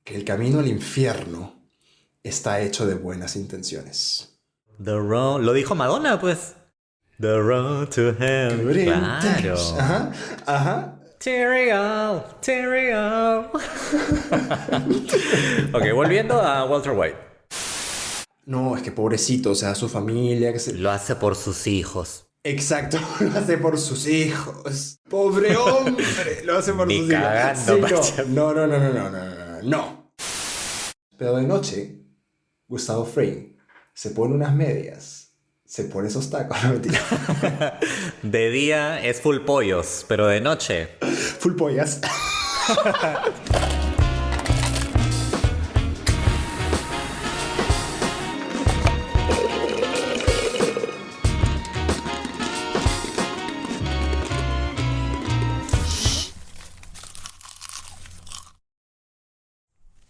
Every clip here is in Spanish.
que el camino al infierno está hecho de buenas intenciones. The road... Lo dijo Madonna, pues. The road to hell. Good Claro. intentions. Ajá, ajá. Tyrion, Tyrion. Ok, volviendo a Walter White. No, es que pobrecito, o sea, su familia, que se... Lo hace por sus hijos. Exacto, lo hace por sus hijos. Pobre hombre, lo hace por Ni sus hijos. cagando, Sí, Pacha. no. Pero de noche, Gustavo Fring se pone unas medias, se pone esos tacos, no mentira. De día es full pollos, pero de noche... Full pollas.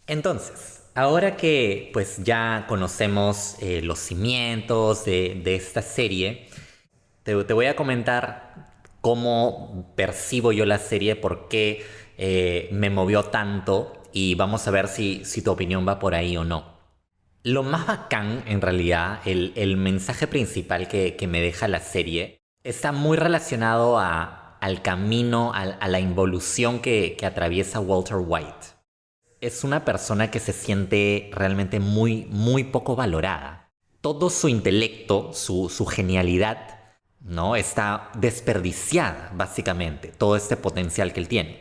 Entonces, ahora que pues ya conocemos los cimientos de esta serie, te voy a comentar cómo percibo yo la serie, por qué me movió tanto y vamos a ver si tu opinión va por ahí o no. Lo más bacán, en realidad, el mensaje principal que me deja la serie, está muy relacionado al camino, a la involución que atraviesa Walter White. Es una persona que se siente realmente muy poco valorada. Todo su intelecto, su genialidad, ¿no? Está desperdiciada, básicamente, todo este potencial que él tiene.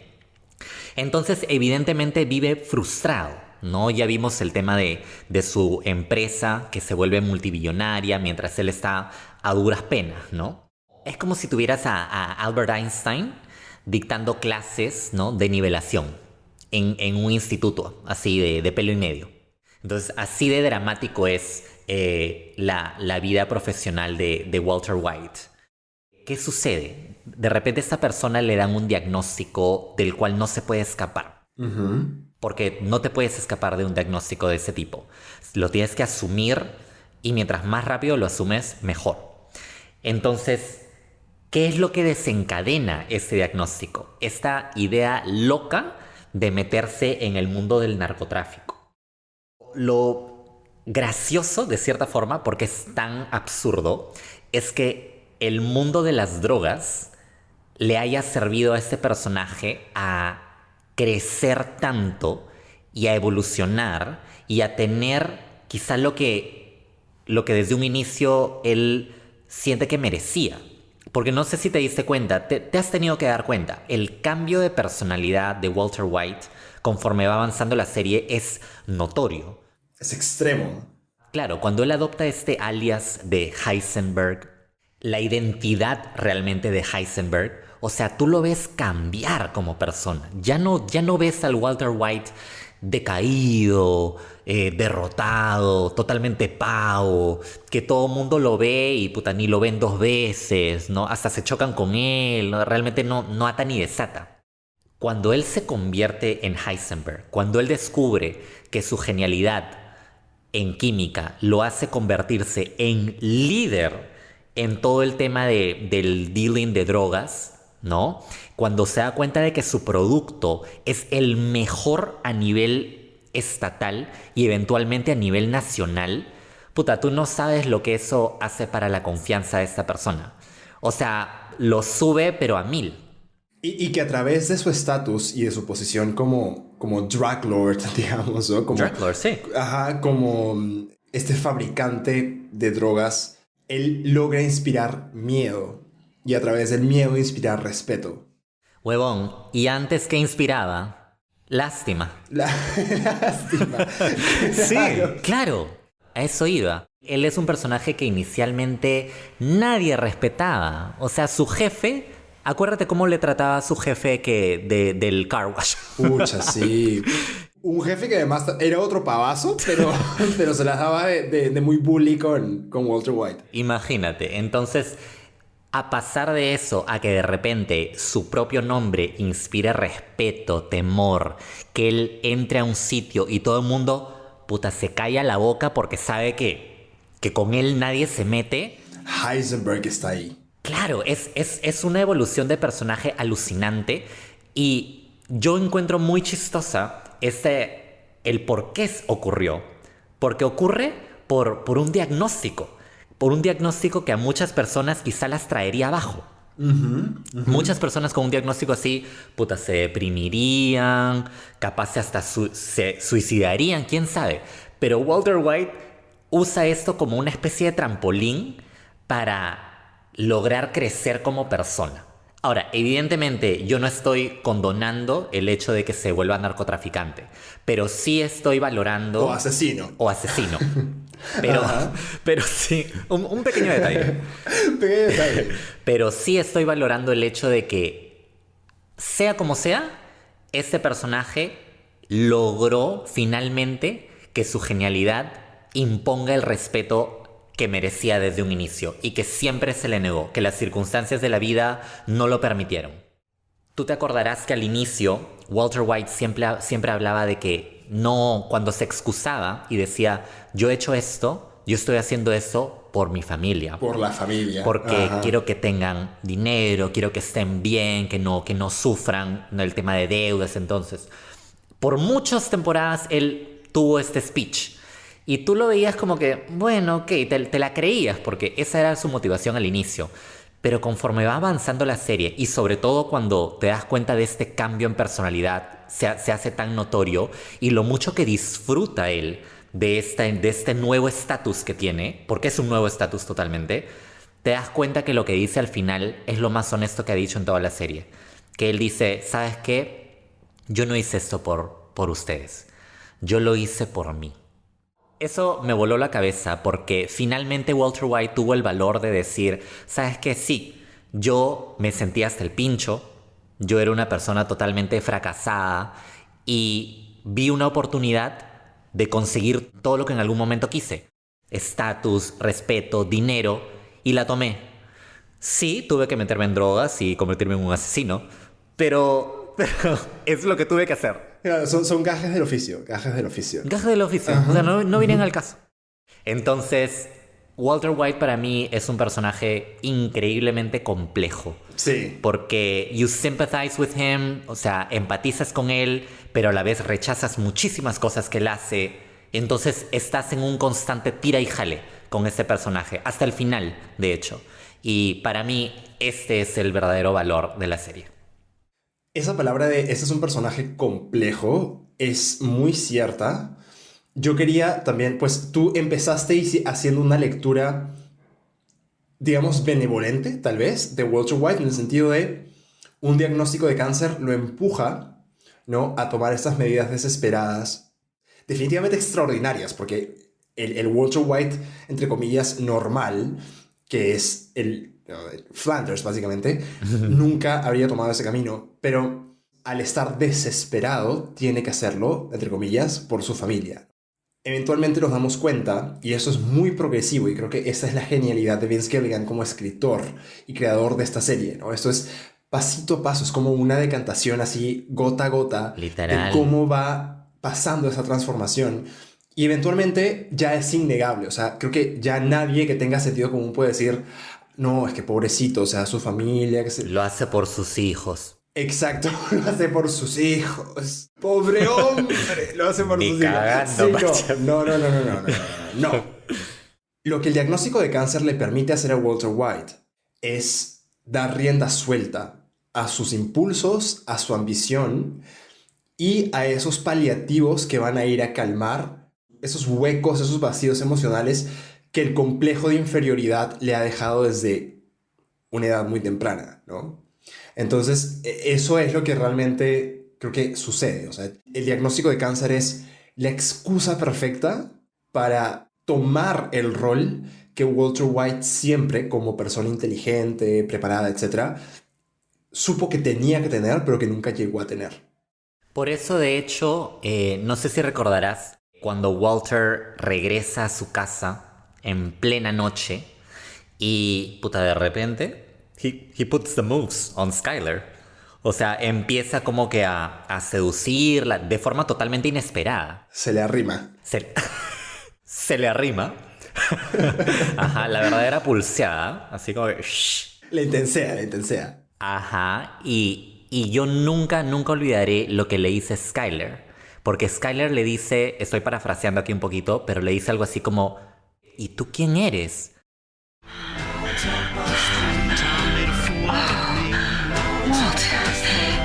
Entonces, evidentemente vive frustrado, ¿no? Ya vimos el tema de su empresa que se vuelve multibillonaria mientras él está a duras penas, ¿no? Es como si tuvieras a Albert Einstein dictando clases, ¿no? De nivelación en un instituto, así de pelo y medio. Entonces, así de dramático es la vida profesional de Walter White. ¿Qué sucede? De repente a esta persona le dan un diagnóstico del cual no se puede escapar. Porque no te puedes escapar de un diagnóstico de ese tipo. Lo tienes que asumir y mientras más rápido lo asumes, mejor. Entonces, ¿qué es lo que desencadena ese diagnóstico? Esta idea loca de meterse en el mundo del narcotráfico. Lo gracioso, de cierta forma, porque es tan absurdo, es que el mundo de las drogas le haya servido a este personaje a crecer tanto y a evolucionar y a tener quizá lo que desde un inicio él siente que merecía. Porque no sé si te diste cuenta, te has tenido que dar cuenta, el cambio de personalidad de Walter White conforme va avanzando la serie es notorio. Es extremo. Claro, cuando él adopta este alias de Heisenberg, la identidad realmente de Heisenberg, o sea, tú lo ves cambiar como persona. Ya no ves al Walter White decaído, derrotado, totalmente pavo, que todo el mundo lo ve y puta, ni lo ven dos veces, ¿no? Hasta se chocan con él, ¿no? Realmente no ata ni desata. Cuando él se convierte en Heisenberg, cuando él descubre que su genialidad en química lo hace convertirse en líder en todo el tema del dealing de drogas, ¿no? Cuando se da cuenta de que su producto es el mejor a nivel estatal y eventualmente a nivel nacional, puta, tú no sabes lo que eso hace para la confianza de esta persona. O sea, lo sube pero a 1000. Y que a través de su estatus y de su posición como drug lord, digamos, ¿no? Como, Drug Lord, sí. ajá, como este fabricante de drogas, él logra inspirar miedo y a través del miedo inspirar respeto. Huevón, y antes que inspiraba, lástima. La lástima. Sí, Claro. claro, a eso iba. Él es un personaje que inicialmente nadie respetaba. O sea, su jefe, acuérdate cómo le trataba a su jefe del car wash. Pucha, sí. Un jefe que además era otro pavazo, pero se las daba de muy bully con Walter White. Imagínate, entonces, a pasar de eso a que de repente su propio nombre inspire respeto, temor, que él entre a un sitio y todo el mundo, puta, se calla la boca porque sabe que con él nadie se mete. Heisenberg está ahí. Claro, es una evolución de personaje alucinante y yo encuentro muy chistosa el por qué ocurrió. Porque ocurre por un diagnóstico. Por un diagnóstico que a muchas personas quizá las traería abajo. Muchas personas con un diagnóstico así, puta, se deprimirían, capaz hasta se suicidarían, quién sabe. Pero Walter White usa esto como una especie de trampolín para lograr crecer como persona. Ahora, evidentemente yo no estoy condonando el hecho de que se vuelva narcotraficante, pero sí estoy valorando... O asesino. O asesino. Pero sí, un pequeño detalle. Pequeño detalle. Pero sí estoy valorando el hecho de que, sea como sea, este personaje logró finalmente que su genialidad imponga el respeto que merecía desde un inicio y que siempre se le negó, que las circunstancias de la vida no lo permitieron. Tú te acordarás que al inicio Walter White siempre hablaba de que no, cuando se excusaba y decía, yo he hecho esto, yo estoy haciendo esto por mi familia. Por la familia. Porque quiero que tengan dinero, quiero que estén bien, que no sufran el tema de deudas. Entonces, por muchas temporadas él tuvo este speech. Y tú lo veías como que, bueno, ok, te la creías, porque esa era su motivación al inicio. Pero conforme va avanzando la serie, y sobre todo cuando te das cuenta de este cambio en personalidad, se hace tan notorio, y lo mucho que disfruta él de este nuevo estatus que tiene, porque es un nuevo estatus totalmente, te das cuenta que lo que dice al final es lo más honesto que ha dicho en toda la serie. Que él dice, ¿sabes qué? Yo no hice esto por ustedes. Yo lo hice por mí. Eso me voló la cabeza porque finalmente Walter White tuvo el valor de decir, ¿sabes qué? Sí, yo me sentía hasta el pincho, yo era una persona totalmente fracasada y vi una oportunidad de conseguir todo lo que en algún momento quise. Estatus, respeto, dinero, y la tomé. Sí, tuve que meterme en drogas y convertirme en un asesino, pero es lo que tuve que hacer. Claro, son gajes del oficio, gajes del oficio. Gajes del oficio, o sea, no vienen al caso. Entonces, Walter White para mí es un personaje increíblemente complejo. Sí. Porque you sympathize with him, o sea, empatizas con él, pero a la vez rechazas muchísimas cosas que él hace. Entonces estás en un constante tira y jale con este personaje, hasta el final, de hecho. Y para mí, este es el verdadero valor de la serie. Esa palabra de este es un personaje complejo es muy cierta. Yo quería también, pues tú empezaste haciendo una lectura, digamos, benevolente, tal vez, de Walter White, en el sentido de un diagnóstico de cáncer lo empuja, ¿no?, a tomar estas medidas desesperadas, definitivamente extraordinarias, porque el Walter White, entre comillas, normal, que es el Flanders, básicamente, nunca habría tomado ese camino, pero al estar desesperado, tiene que hacerlo, entre comillas, por su familia. Eventualmente nos damos cuenta, y eso es muy progresivo, y creo que esa es la genialidad de Vince Gilligan como escritor y creador de esta serie, ¿no? Esto es pasito a paso, es como una decantación así, gota a gota, literal, de cómo va pasando esa transformación. Y eventualmente ya es innegable, o sea, creo que ya nadie que tenga sentido común puede decir, no, es que pobrecito, o sea, su familia... Lo hace por sus hijos. Exacto, lo hace por sus hijos. ¡Pobre hombre! Lo hace por sus cagando, hijos. Sí, no. Lo que el diagnóstico de cáncer le permite hacer a Walter White es dar rienda suelta a sus impulsos, a su ambición y a esos paliativos que van a ir a calmar esos huecos, esos vacíos emocionales que el complejo de inferioridad le ha dejado desde una edad muy temprana, ¿no? Entonces, eso es lo que realmente creo que sucede. O sea, el diagnóstico de cáncer es la excusa perfecta para tomar el rol que Walter White siempre, como persona inteligente, preparada, etc., supo que tenía que tener, pero que nunca llegó a tener. Por eso, de hecho, no sé si recordarás, cuando Walter regresa a su casa en plena noche y, puta, de repente... He puts the moves on Skyler. O sea, empieza como que a seducirla de forma totalmente inesperada. Se le arrima. Se le arrima. Ajá, la verdadera pulseada. Así como que... La intensea. Ajá, y yo nunca olvidaré lo que le hice a Skyler. Porque Skyler le dice, estoy parafraseando aquí un poquito, pero le dice algo así como, ¿y tú quién eres? Walt,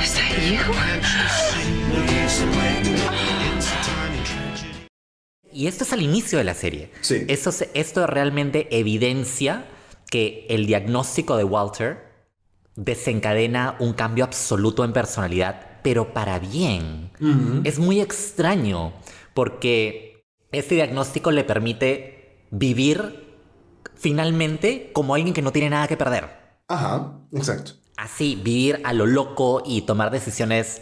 is that you? Y esto es al inicio de la serie. Sí. Esto realmente evidencia que el diagnóstico de Walter desencadena un cambio absoluto en personalidad, pero para bien. Es muy extraño, porque este diagnóstico le permite vivir finalmente como alguien que no tiene nada que perder. Ajá, exacto. Así, vivir a lo loco y tomar decisiones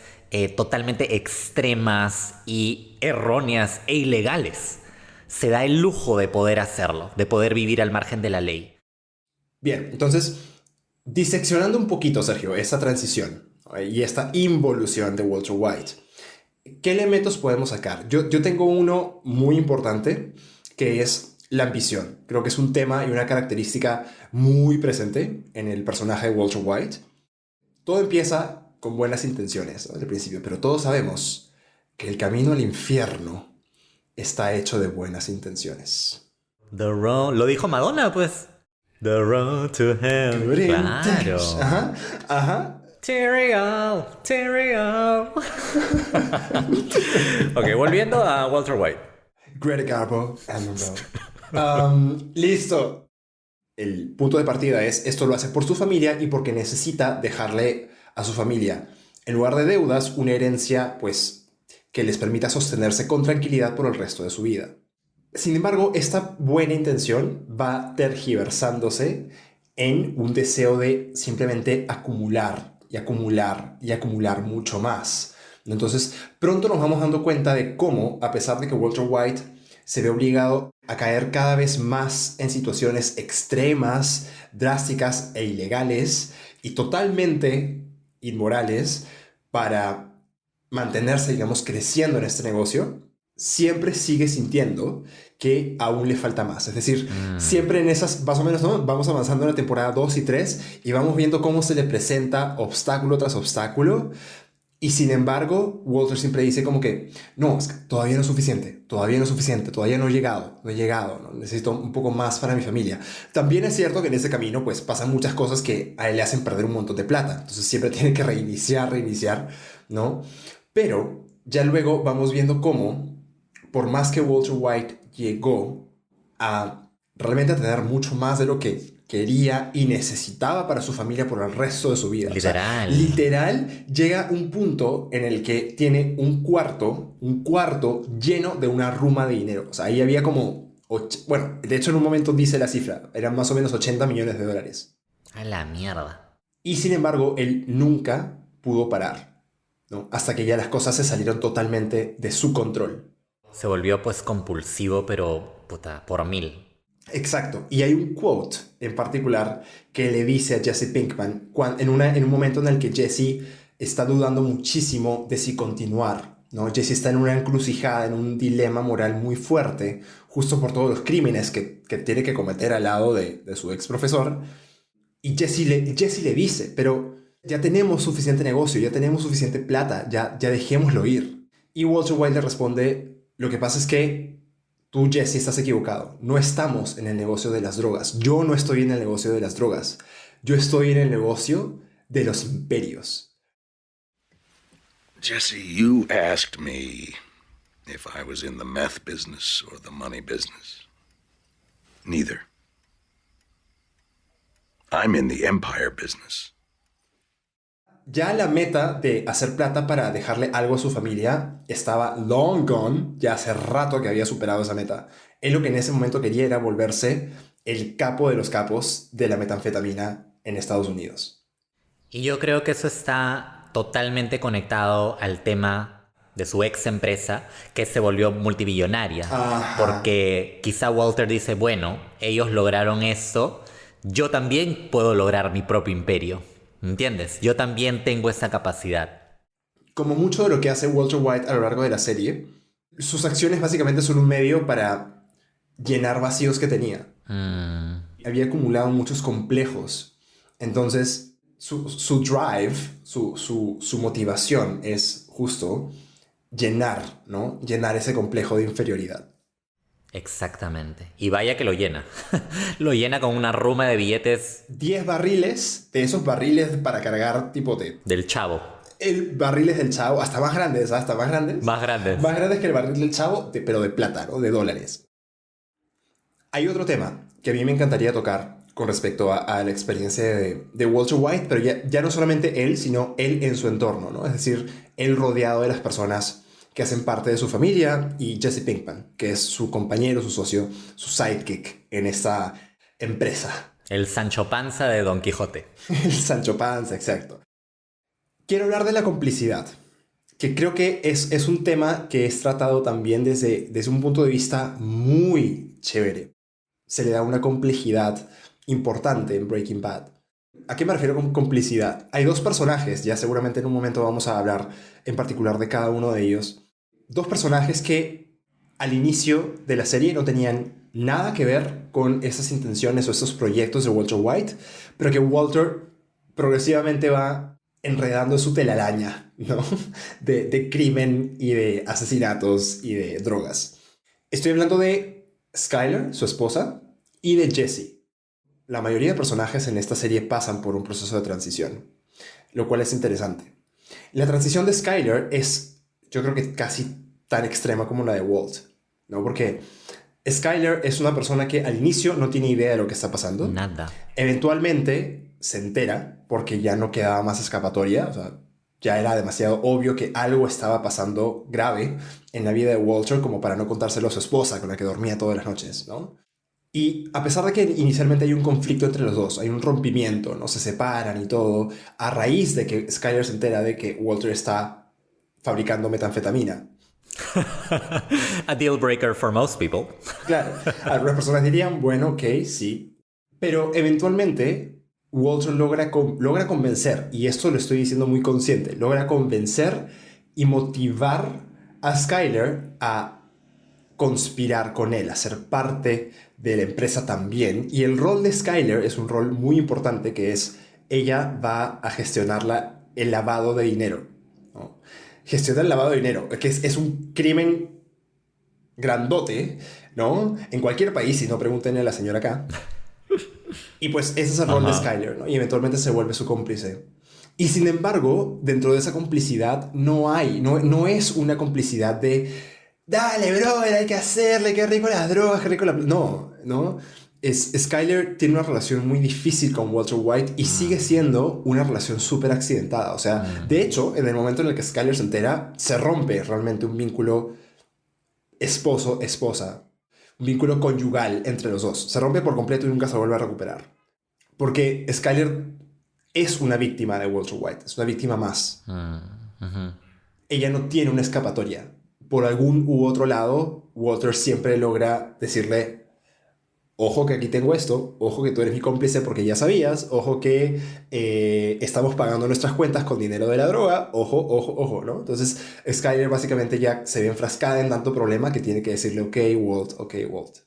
totalmente extremas y erróneas e ilegales. Se da el lujo de poder hacerlo, de poder vivir al margen de la ley. Bien, entonces, diseccionando un poquito, Sergio, esta transición y esta involución de Walter White, ¿qué elementos podemos sacar? Yo tengo uno muy importante, que es la ambición. Creo que es un tema y una característica muy presente en el personaje de Walter White. Todo empieza con buenas intenciones, ¿no? Al principio, pero todos sabemos que el camino al infierno está hecho de buenas intenciones. Lo dijo Madonna, pues. The road to hell. Claro. Ajá, ajá. Cheerio, cheerio. Ok, volviendo a Walter White. Greta Garbo and Monroe. Listo. El punto de partida es, esto lo hace por su familia y porque necesita dejarle a su familia, en lugar de deudas, una herencia, pues, que les permita sostenerse con tranquilidad por el resto de su vida. Sin embargo, esta buena intención va tergiversándose en un deseo de simplemente acumular y acumular y acumular mucho más. Entonces, pronto nos vamos dando cuenta de cómo, a pesar de que Walter White se ve obligado a caer cada vez más en situaciones extremas, drásticas e ilegales y totalmente inmorales para mantenerse, digamos, creciendo en este negocio, siempre sigue sintiendo que aún le falta más. Es decir, siempre en esas, más o menos, ¿no? Vamos avanzando en la temporada 2 y 3 y vamos viendo cómo se le presenta obstáculo tras obstáculo. Y sin embargo, Walter siempre dice como que no, es que todavía no es suficiente, todavía no es suficiente, todavía no he llegado, ¿no? Necesito un poco más para mi familia. También es cierto que en ese camino pues pasan muchas cosas que a él le hacen perder un montón de plata. Entonces siempre tiene que reiniciar, ¿no? Pero ya luego vamos viendo cómo, por más que Walter White llegó a realmente a tener mucho más de lo que quería y necesitaba para su familia por el resto de su vida. Literal. O sea, literal, llega un punto en el que tiene un cuarto lleno de una ruma de dinero. O sea, ahí había como... Bueno, de hecho en un momento dice la cifra, eran más o menos $80 millones. A la mierda. Y sin embargo, él nunca pudo parar, ¿no? Hasta que ya las cosas se salieron totalmente de su control. Se volvió pues compulsivo, pero puta, por 1000. Exacto. Y hay un quote en particular que le dice a Jesse Pinkman en un momento en el que Jesse está dudando muchísimo de si continuar, ¿no? Jesse está en una encrucijada, en un dilema moral muy fuerte, justo por todos los crímenes que tiene que cometer al lado de su ex profesor. Y Jesse le dice, pero ya tenemos suficiente negocio, ya tenemos suficiente plata, ya dejémoslo ir. Y Walter White le responde, lo que pasa es que tú, Jesse, estás equivocado. No estamos en el negocio de las drogas. Yo no estoy en el negocio de las drogas. Yo estoy en el negocio de los imperios. Jesse, you asked me if I was in the meth business or the money business. Neither. I'm in the empire business. Ya la meta de hacer plata para dejarle algo a su familia estaba long gone, ya hace rato que había superado esa meta. Él lo que en ese momento quería era volverse el capo de los capos de la metanfetamina en Estados Unidos. Y yo creo que eso está totalmente conectado al tema de su ex empresa, que se volvió multimillonaria. Ajá. Porque quizá Walter dice, bueno, ellos lograron esto, yo también puedo lograr mi propio imperio. ¿Entiendes? Yo también tengo esa capacidad. Como mucho de lo que hace Walter White a lo largo de la serie, sus acciones básicamente son un medio para llenar vacíos que tenía. Había acumulado muchos complejos. Entonces, su drive, su motivación es justo llenar, ¿no? Llenar ese complejo de inferioridad. Exactamente. Y vaya que lo llena. Lo llena con una ruma de billetes 10 barriles, de esos barriles para cargar tipo de... del Chavo. El barriles del Chavo, hasta más grandes, hasta más grandes. Más grandes. Más grandes que el barril del Chavo, pero de plata, ¿no? De dólares. Hay otro tema que a mí me encantaría tocar con respecto a la experiencia de Walter White, pero ya no solamente él, sino él en su entorno, ¿no? Es decir, él rodeado de las personas que hacen parte de su familia y Jesse Pinkman, que es su compañero, su socio, su sidekick en esta empresa. El Sancho Panza de Don Quijote. El Sancho Panza, exacto. Quiero hablar de la complicidad, que creo que es un tema que es tratado también desde un punto de vista muy chévere. Se le da una complejidad importante en Breaking Bad. ¿A qué me refiero con complicidad? Hay dos personajes, ya seguramente en un momento vamos a hablar en particular de cada uno de ellos. Dos personajes que al inicio de la serie no tenían nada que ver con esas intenciones o esos proyectos de Walter White, pero que Walter progresivamente va enredando su telaraña, ¿no? de crimen y de asesinatos y de drogas. Estoy hablando de Skyler, su esposa, y de Jesse. La mayoría de personajes en esta serie pasan por un proceso de transición, lo cual es interesante. La transición de Skyler es, yo creo que casi tan extrema como la de Walt, ¿no? Porque Skyler es una persona que al inicio no tiene idea de lo que está pasando. Nada. Eventualmente se entera porque ya no quedaba más escapatoria, o sea, ya era demasiado obvio que algo estaba pasando grave en la vida de Walter como para no contárselo a su esposa con la que dormía todas las noches, ¿no? Y a pesar de que inicialmente hay un conflicto entre los dos, hay un rompimiento, no se separan y todo, a raíz de que Skyler se entera de que Walter está fabricando metanfetamina. A deal breaker for most people. Claro, algunas personas dirían, bueno, ok, sí. Pero eventualmente Walter logra convencer, y esto lo estoy diciendo muy consciente, logra convencer y motivar a Skyler a conspirar con él, a ser parte de la empresa también. Y el rol de Skyler es un rol muy importante, que es, ella va a gestionar el lavado de dinero, ¿no? Gestiona el lavado de dinero, que es un crimen grandote, ¿no? En cualquier país, si no, pregúntenle a la señora acá. Y pues ese es el rol de Skyler, ¿no? Y eventualmente se vuelve su cómplice. Y sin embargo, dentro de esa complicidad no es una complicidad de dale, brother, hay que hacerle, qué rico las drogas, qué rico la... No. Skyler tiene una relación muy difícil con Walter White y sigue siendo una relación súper accidentada. O sea, de hecho, en el momento en el que Skyler se entera, se rompe realmente un vínculo esposo-esposa, un vínculo conyugal entre los dos. Se rompe por completo y nunca se vuelve a recuperar. Porque Skyler es una víctima de Walter White, es una víctima más. Ella no tiene una escapatoria. Por algún u otro lado, Walter siempre logra decirle, ojo que aquí tengo esto, ojo que tú eres mi cómplice porque ya sabías, ojo que estamos pagando nuestras cuentas con dinero de la droga, ojo, ¿no? Entonces Skyler básicamente ya se ve enfrascada en tanto problema que tiene que decirle, ok, Walt.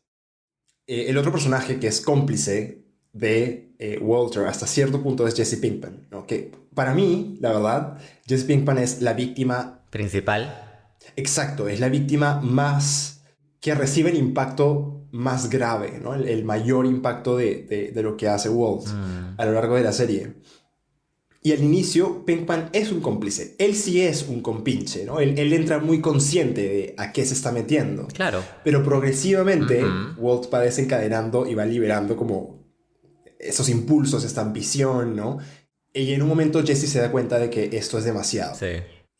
El otro personaje que es cómplice de Walter hasta cierto punto es Jesse Pinkman, ¿no? Que para mí, la verdad, Jesse Pinkman es la víctima principal. Exacto, es la víctima más que recibe el impacto más grave, ¿no? El mayor impacto de lo que hace Walt a lo largo de la serie. Y al inicio, Pinkman es un cómplice. Él sí es un compinche, ¿no? Él entra muy consciente de a qué se está metiendo. Claro. Pero progresivamente, Walt va desencadenando y va liberando como esos impulsos, esta ambición, ¿no? Y en un momento Jesse se da cuenta de que esto es demasiado.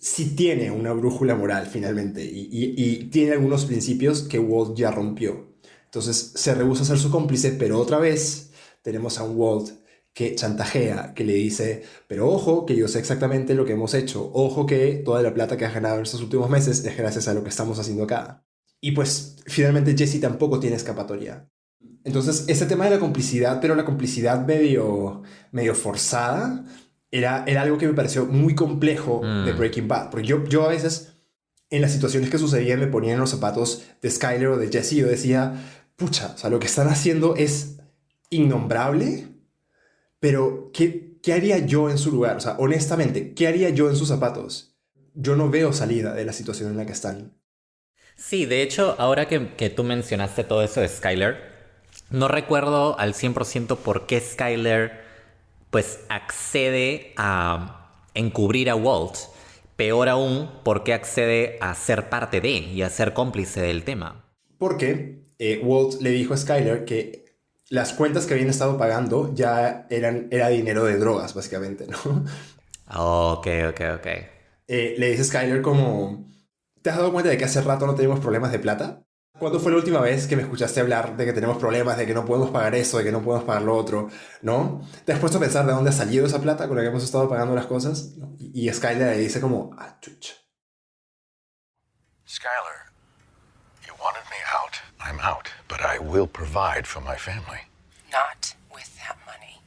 Sí tiene una brújula moral finalmente y tiene algunos principios que Walt ya rompió. Entonces se rehúsa a ser su cómplice, pero otra vez tenemos a un Walt que chantajea, que le dice, pero ojo que yo sé exactamente lo que hemos hecho, ojo que toda la plata que has ganado en estos últimos meses es gracias a lo que estamos haciendo acá. Y pues finalmente Jesse tampoco tiene escapatoria. Entonces ese tema de la complicidad, pero la complicidad medio forzada, era algo que me pareció muy complejo de Breaking Bad. Porque yo a veces, en las situaciones que sucedían, me ponía en los zapatos de Skyler o de Jesse y yo decía, pucha, o sea, lo que están haciendo es innombrable, pero ¿qué haría yo en su lugar? O sea, honestamente, ¿qué haría yo en sus zapatos? yo no veo salida de la situación en la que están. Sí, de hecho, ahora que tú mencionaste todo eso de Skyler, no recuerdo al 100% por qué Skyler pues accede a encubrir a Walt. Peor aún, por qué accede a ser parte de y a ser cómplice del tema. Porque Walt le dijo a Skyler que las cuentas que habían estado pagando ya era dinero de drogas, básicamente, ¿no? Ok. Le dice Skyler como, ¿te has dado cuenta de que hace rato no tenemos problemas de plata? ¿Cuándo fue la última vez que me escuchaste hablar de que tenemos problemas, de que no podemos pagar eso, de que no podemos pagar lo otro? ¿No? ¿Te has puesto a pensar de dónde ha salido esa plata con la que hemos estado pagando las cosas? ¿No? Y Skyler le dice como, ah, chucha. Skylar, you wanted me out. I'm out, but I will provide for my family. Not with that money.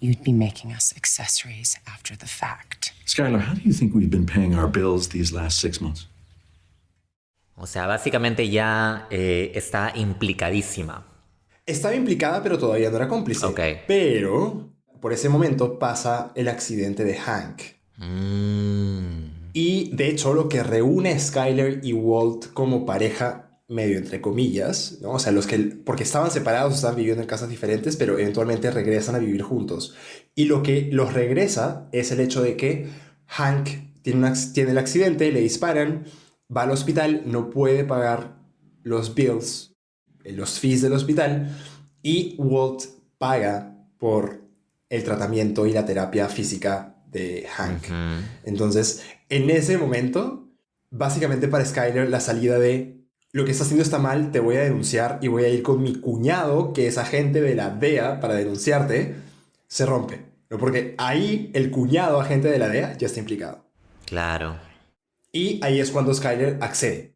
You'd be making us accessories after the fact. Skylar, how do you think we've been paying our bills these last 6 months? O sea, básicamente ya está implicadísima. Estaba implicada, pero todavía no era cómplice. Ok. Pero por ese momento pasa el accidente de Hank. Y de hecho lo que reúne a Skyler y Walt como pareja, medio entre comillas, ¿no? O sea, porque estaban separados, estaban viviendo en casas diferentes, pero eventualmente regresan a vivir juntos. Y lo que los regresa es el hecho de que Hank tiene el accidente, le disparan, va al hospital, no puede pagar los bills, los fees del hospital, y Walt paga por el tratamiento y la terapia física de Hank. Entonces, en ese momento, básicamente para Skyler la salida de lo que está haciendo está mal, te voy a denunciar y voy a ir con mi cuñado, que es agente de la DEA, para denunciarte, se rompe, ¿no? Porque ahí el cuñado agente de la DEA ya está implicado. Claro. Y ahí es cuando Skyler accede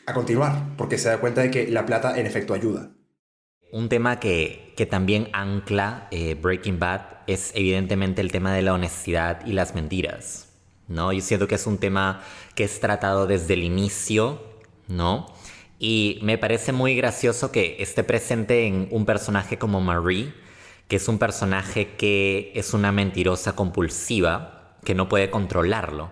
a continuar, porque se da cuenta de que la plata en efecto ayuda. Un tema que también ancla Breaking Bad es evidentemente el tema de la honestidad y las mentiras, ¿no? Yo siento que es un tema que es tratado desde el inicio, ¿no? Y me parece muy gracioso que esté presente en un personaje como Marie, que es un personaje que es una mentirosa compulsiva, que no puede controlarlo.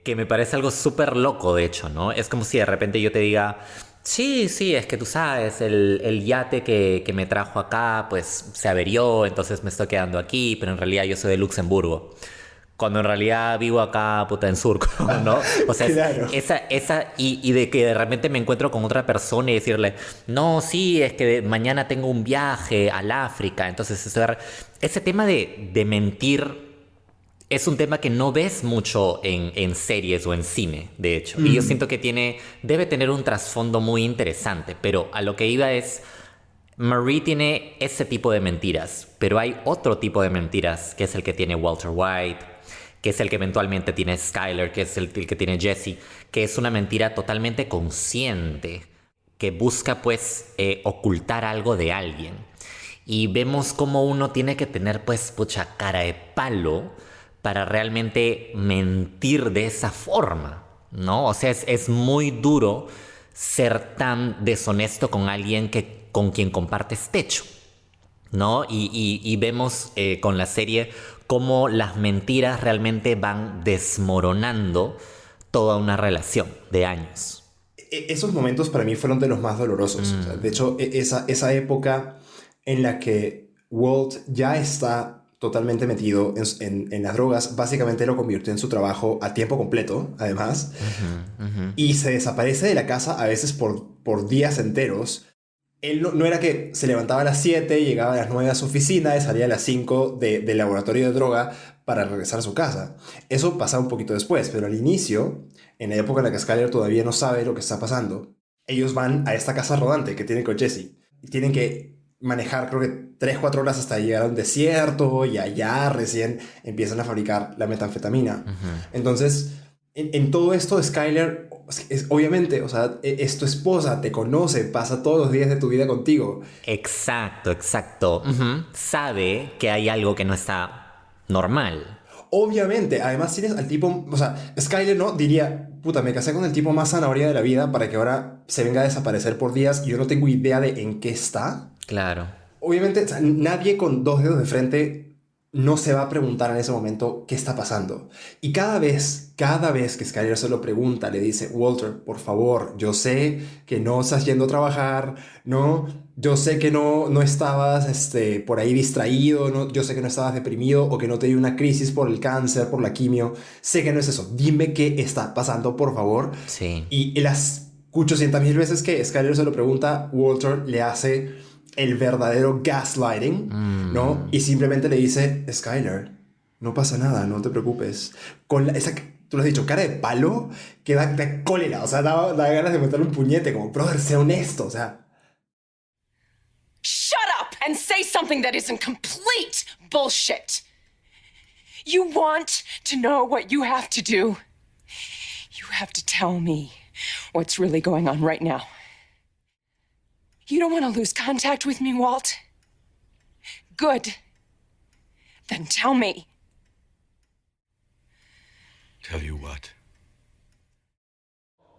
Que me parece algo súper loco, de hecho, ¿no? Es como si de repente yo te diga, sí, es que tú sabes, el yate que me trajo acá, pues se averió, entonces me estoy quedando aquí, pero en realidad yo soy de Luxemburgo. Cuando en realidad vivo acá, puta, en Surco, ¿no? O sea, Claro. Y de que de repente me encuentro con otra persona y decirle, no, sí, es que mañana tengo un viaje al África, entonces ese tema de mentir es un tema que no ves mucho en series o en cine, de hecho. Y yo siento que debe tener un trasfondo muy interesante, pero a lo que iba es, Marie tiene ese tipo de mentiras, pero hay otro tipo de mentiras, que es el que tiene Walter White, que es el que eventualmente tiene Skyler, que es el que tiene Jesse, que es una mentira totalmente consciente, que busca pues ocultar algo de alguien. Y vemos cómo uno tiene que tener pues pucha cara de palo para realmente mentir de esa forma, ¿no? O sea, es muy duro ser tan deshonesto con alguien con quien compartes techo, ¿no? Y vemos con la serie cómo las mentiras realmente van desmoronando toda una relación de años. Esos momentos para mí fueron de los más dolorosos. O sea, de hecho, esa época en la que Walt ya está totalmente metido en las drogas, básicamente lo convirtió en su trabajo a tiempo completo, además, y se desaparece de la casa a veces por días enteros. Él no era que se levantaba a las 7, llegaba a las 9 a su oficina y salía a las 5 del laboratorio de droga para regresar a su casa. Eso pasa un poquito después, pero al inicio, en la época en la que Skyler todavía no sabe lo que está pasando, ellos van a esta casa rodante que tienen con Jesse. Y tienen que manejar, creo que 3-4 horas hasta llegar a un desierto, y allá recién empiezan a fabricar la metanfetamina. Entonces, en todo esto, Skyler, obviamente, o sea, es tu esposa, te conoce, pasa todos los días de tu vida contigo. Exacto. Sabe que hay algo que no está normal. Obviamente, además tienes al tipo, o sea, Skyler no diría, puta, me casé con el tipo más zanahoria de la vida para que ahora se venga a desaparecer por días y yo no tengo idea de en qué está. Claro. Obviamente, o sea, nadie con 2 dedos de frente no se va a preguntar en ese momento qué está pasando. Y cada vez que Skyler se lo pregunta, le dice, Walter, por favor, yo sé que no estás yendo a trabajar, ¿no? Yo sé que no estabas por ahí distraído, ¿no? Yo sé que no estabas deprimido o que no te dio una crisis por el cáncer, por la quimio. Sé que no es eso. Dime qué está pasando, por favor. Sí. Y las 800,000 veces que Skyler se lo pregunta, Walter le hace el verdadero gaslighting, ¿no? Y simplemente le dice, Skyler, no pasa nada, no te preocupes. Con esa, tú lo has dicho, cara de palo, que da cólera, o sea, da ganas de meterle un puñete, como, brother, sea honesto, o sea. Shut up and say something that isn't complete bullshit. You want to know what you have to do. You have to tell me what's really going on right now. You don't want to lose contact with me, Walt? Good. Then tell me. Tell you what?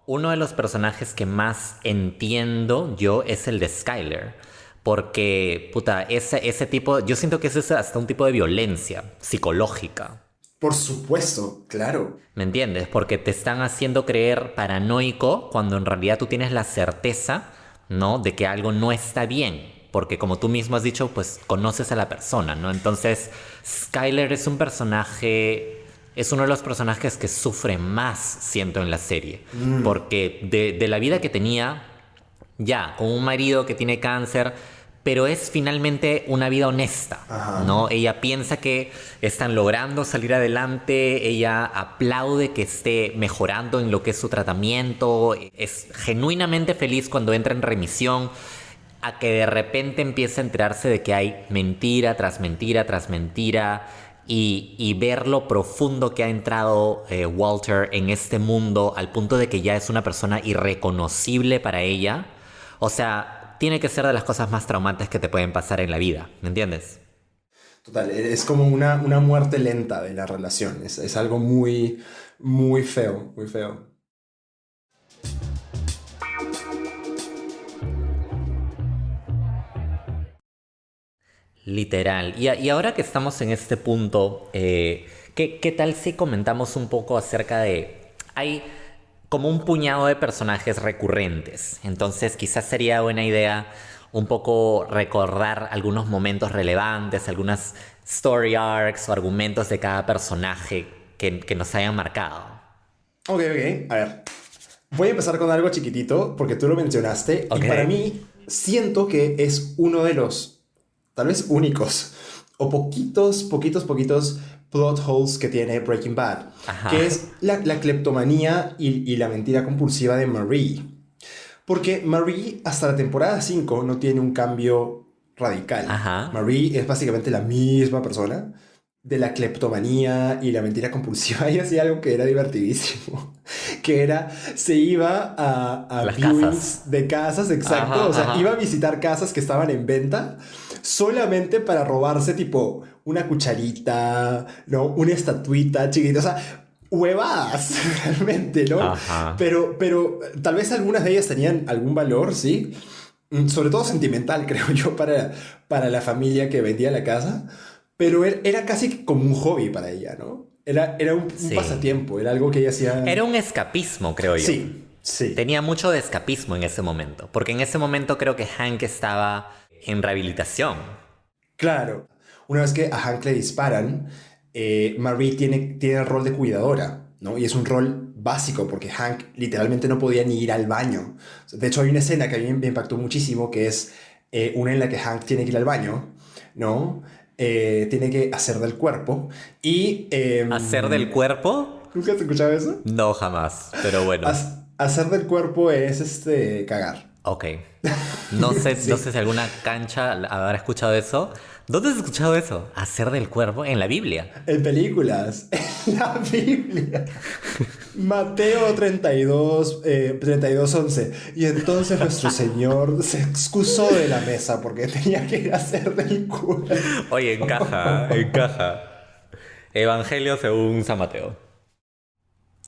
Uno de los personajes que más entiendo yo es el de Skyler. Porque, puta, ese tipo... Yo siento que ese es hasta un tipo de violencia psicológica. Por supuesto, claro. ¿Me entiendes? Porque te están haciendo creer paranoico cuando en realidad tú tienes la certeza, ¿no?, de que algo no está bien. Porque como tú mismo has dicho, pues conoces a la persona, ¿no? Entonces, Skyler es un personaje... Es uno de los personajes que sufre más, siento, en la serie. Porque de la vida que tenía, ya, con un marido que tiene cáncer, pero es finalmente una vida honesta, ¿no? Ella piensa que están logrando salir adelante, ella aplaude que esté mejorando en lo que es su tratamiento, es genuinamente feliz cuando entra en remisión, a que de repente empieza a enterarse de que hay mentira tras mentira tras mentira, y ver lo profundo que ha entrado Walter en este mundo al punto de que ya es una persona irreconocible para ella. O sea, tiene que ser de las cosas más traumantes que te pueden pasar en la vida, ¿me entiendes? Total, es como una muerte lenta de la relación. Es algo muy, muy feo, muy feo. Literal. Y ahora que estamos en este punto, ¿qué tal si comentamos un poco acerca de... Hay como un puñado de personajes recurrentes. Entonces quizás sería buena idea un poco recordar algunos momentos relevantes, algunas story arcs o argumentos de cada personaje que nos hayan marcado. Ok. A ver, voy a empezar con algo chiquitito porque tú lo mencionaste. Ok. Y para mí siento que es uno de los tal vez únicos o poquitos plot holes que tiene Breaking Bad. Ajá. Que es la cleptomanía y la mentira compulsiva de Marie. Porque Marie hasta la temporada 5 no tiene un cambio radical. Ajá. Marie es básicamente la misma persona. De la cleptomanía y la mentira compulsiva, ella hacía algo que era divertidísimo, que era, se iba a las viewings casas. De casas, exacto, ajá, o sea, ajá. iba a visitar casas que estaban en venta solamente para robarse tipo una cucharita, ¿no? Una estatuita chiquita, o sea, huevadas realmente, ¿no? Ajá. Pero tal vez algunas de ellas tenían algún valor, ¿sí? Sobre todo sentimental, creo yo, para la familia que vendía la casa. Pero era casi como un hobby para ella, ¿no? Era un Sí. pasatiempo, era algo que ella hacía... Era un escapismo, creo yo. Sí. Tenía mucho de escapismo en ese momento. Porque en ese momento creo que Hank estaba en rehabilitación. Claro. Una vez que a Hank le disparan, Marie tiene el rol de cuidadora, ¿no? Y es un rol básico porque Hank literalmente no podía ni ir al baño. De hecho, hay una escena que a mí me impactó muchísimo, que es una en la que Hank tiene que ir al baño, ¿no? Tiene que hacer del cuerpo y... ¿Hacer del cuerpo? ¿Nunca has escuchado eso? No, jamás, pero bueno. Hacer del cuerpo es cagar. Ok. No sé, Sí. no sé si alguna cancha habrá escuchado eso. ¿Dónde has escuchado eso? ¿Hacer del cuerpo? En la Biblia. En películas, en la Biblia. Mateo 32:11. Y entonces nuestro Señor se excusó de la mesa porque tenía que ir a hacer del cuerpo. Oye, encaja. Evangelio según San Mateo.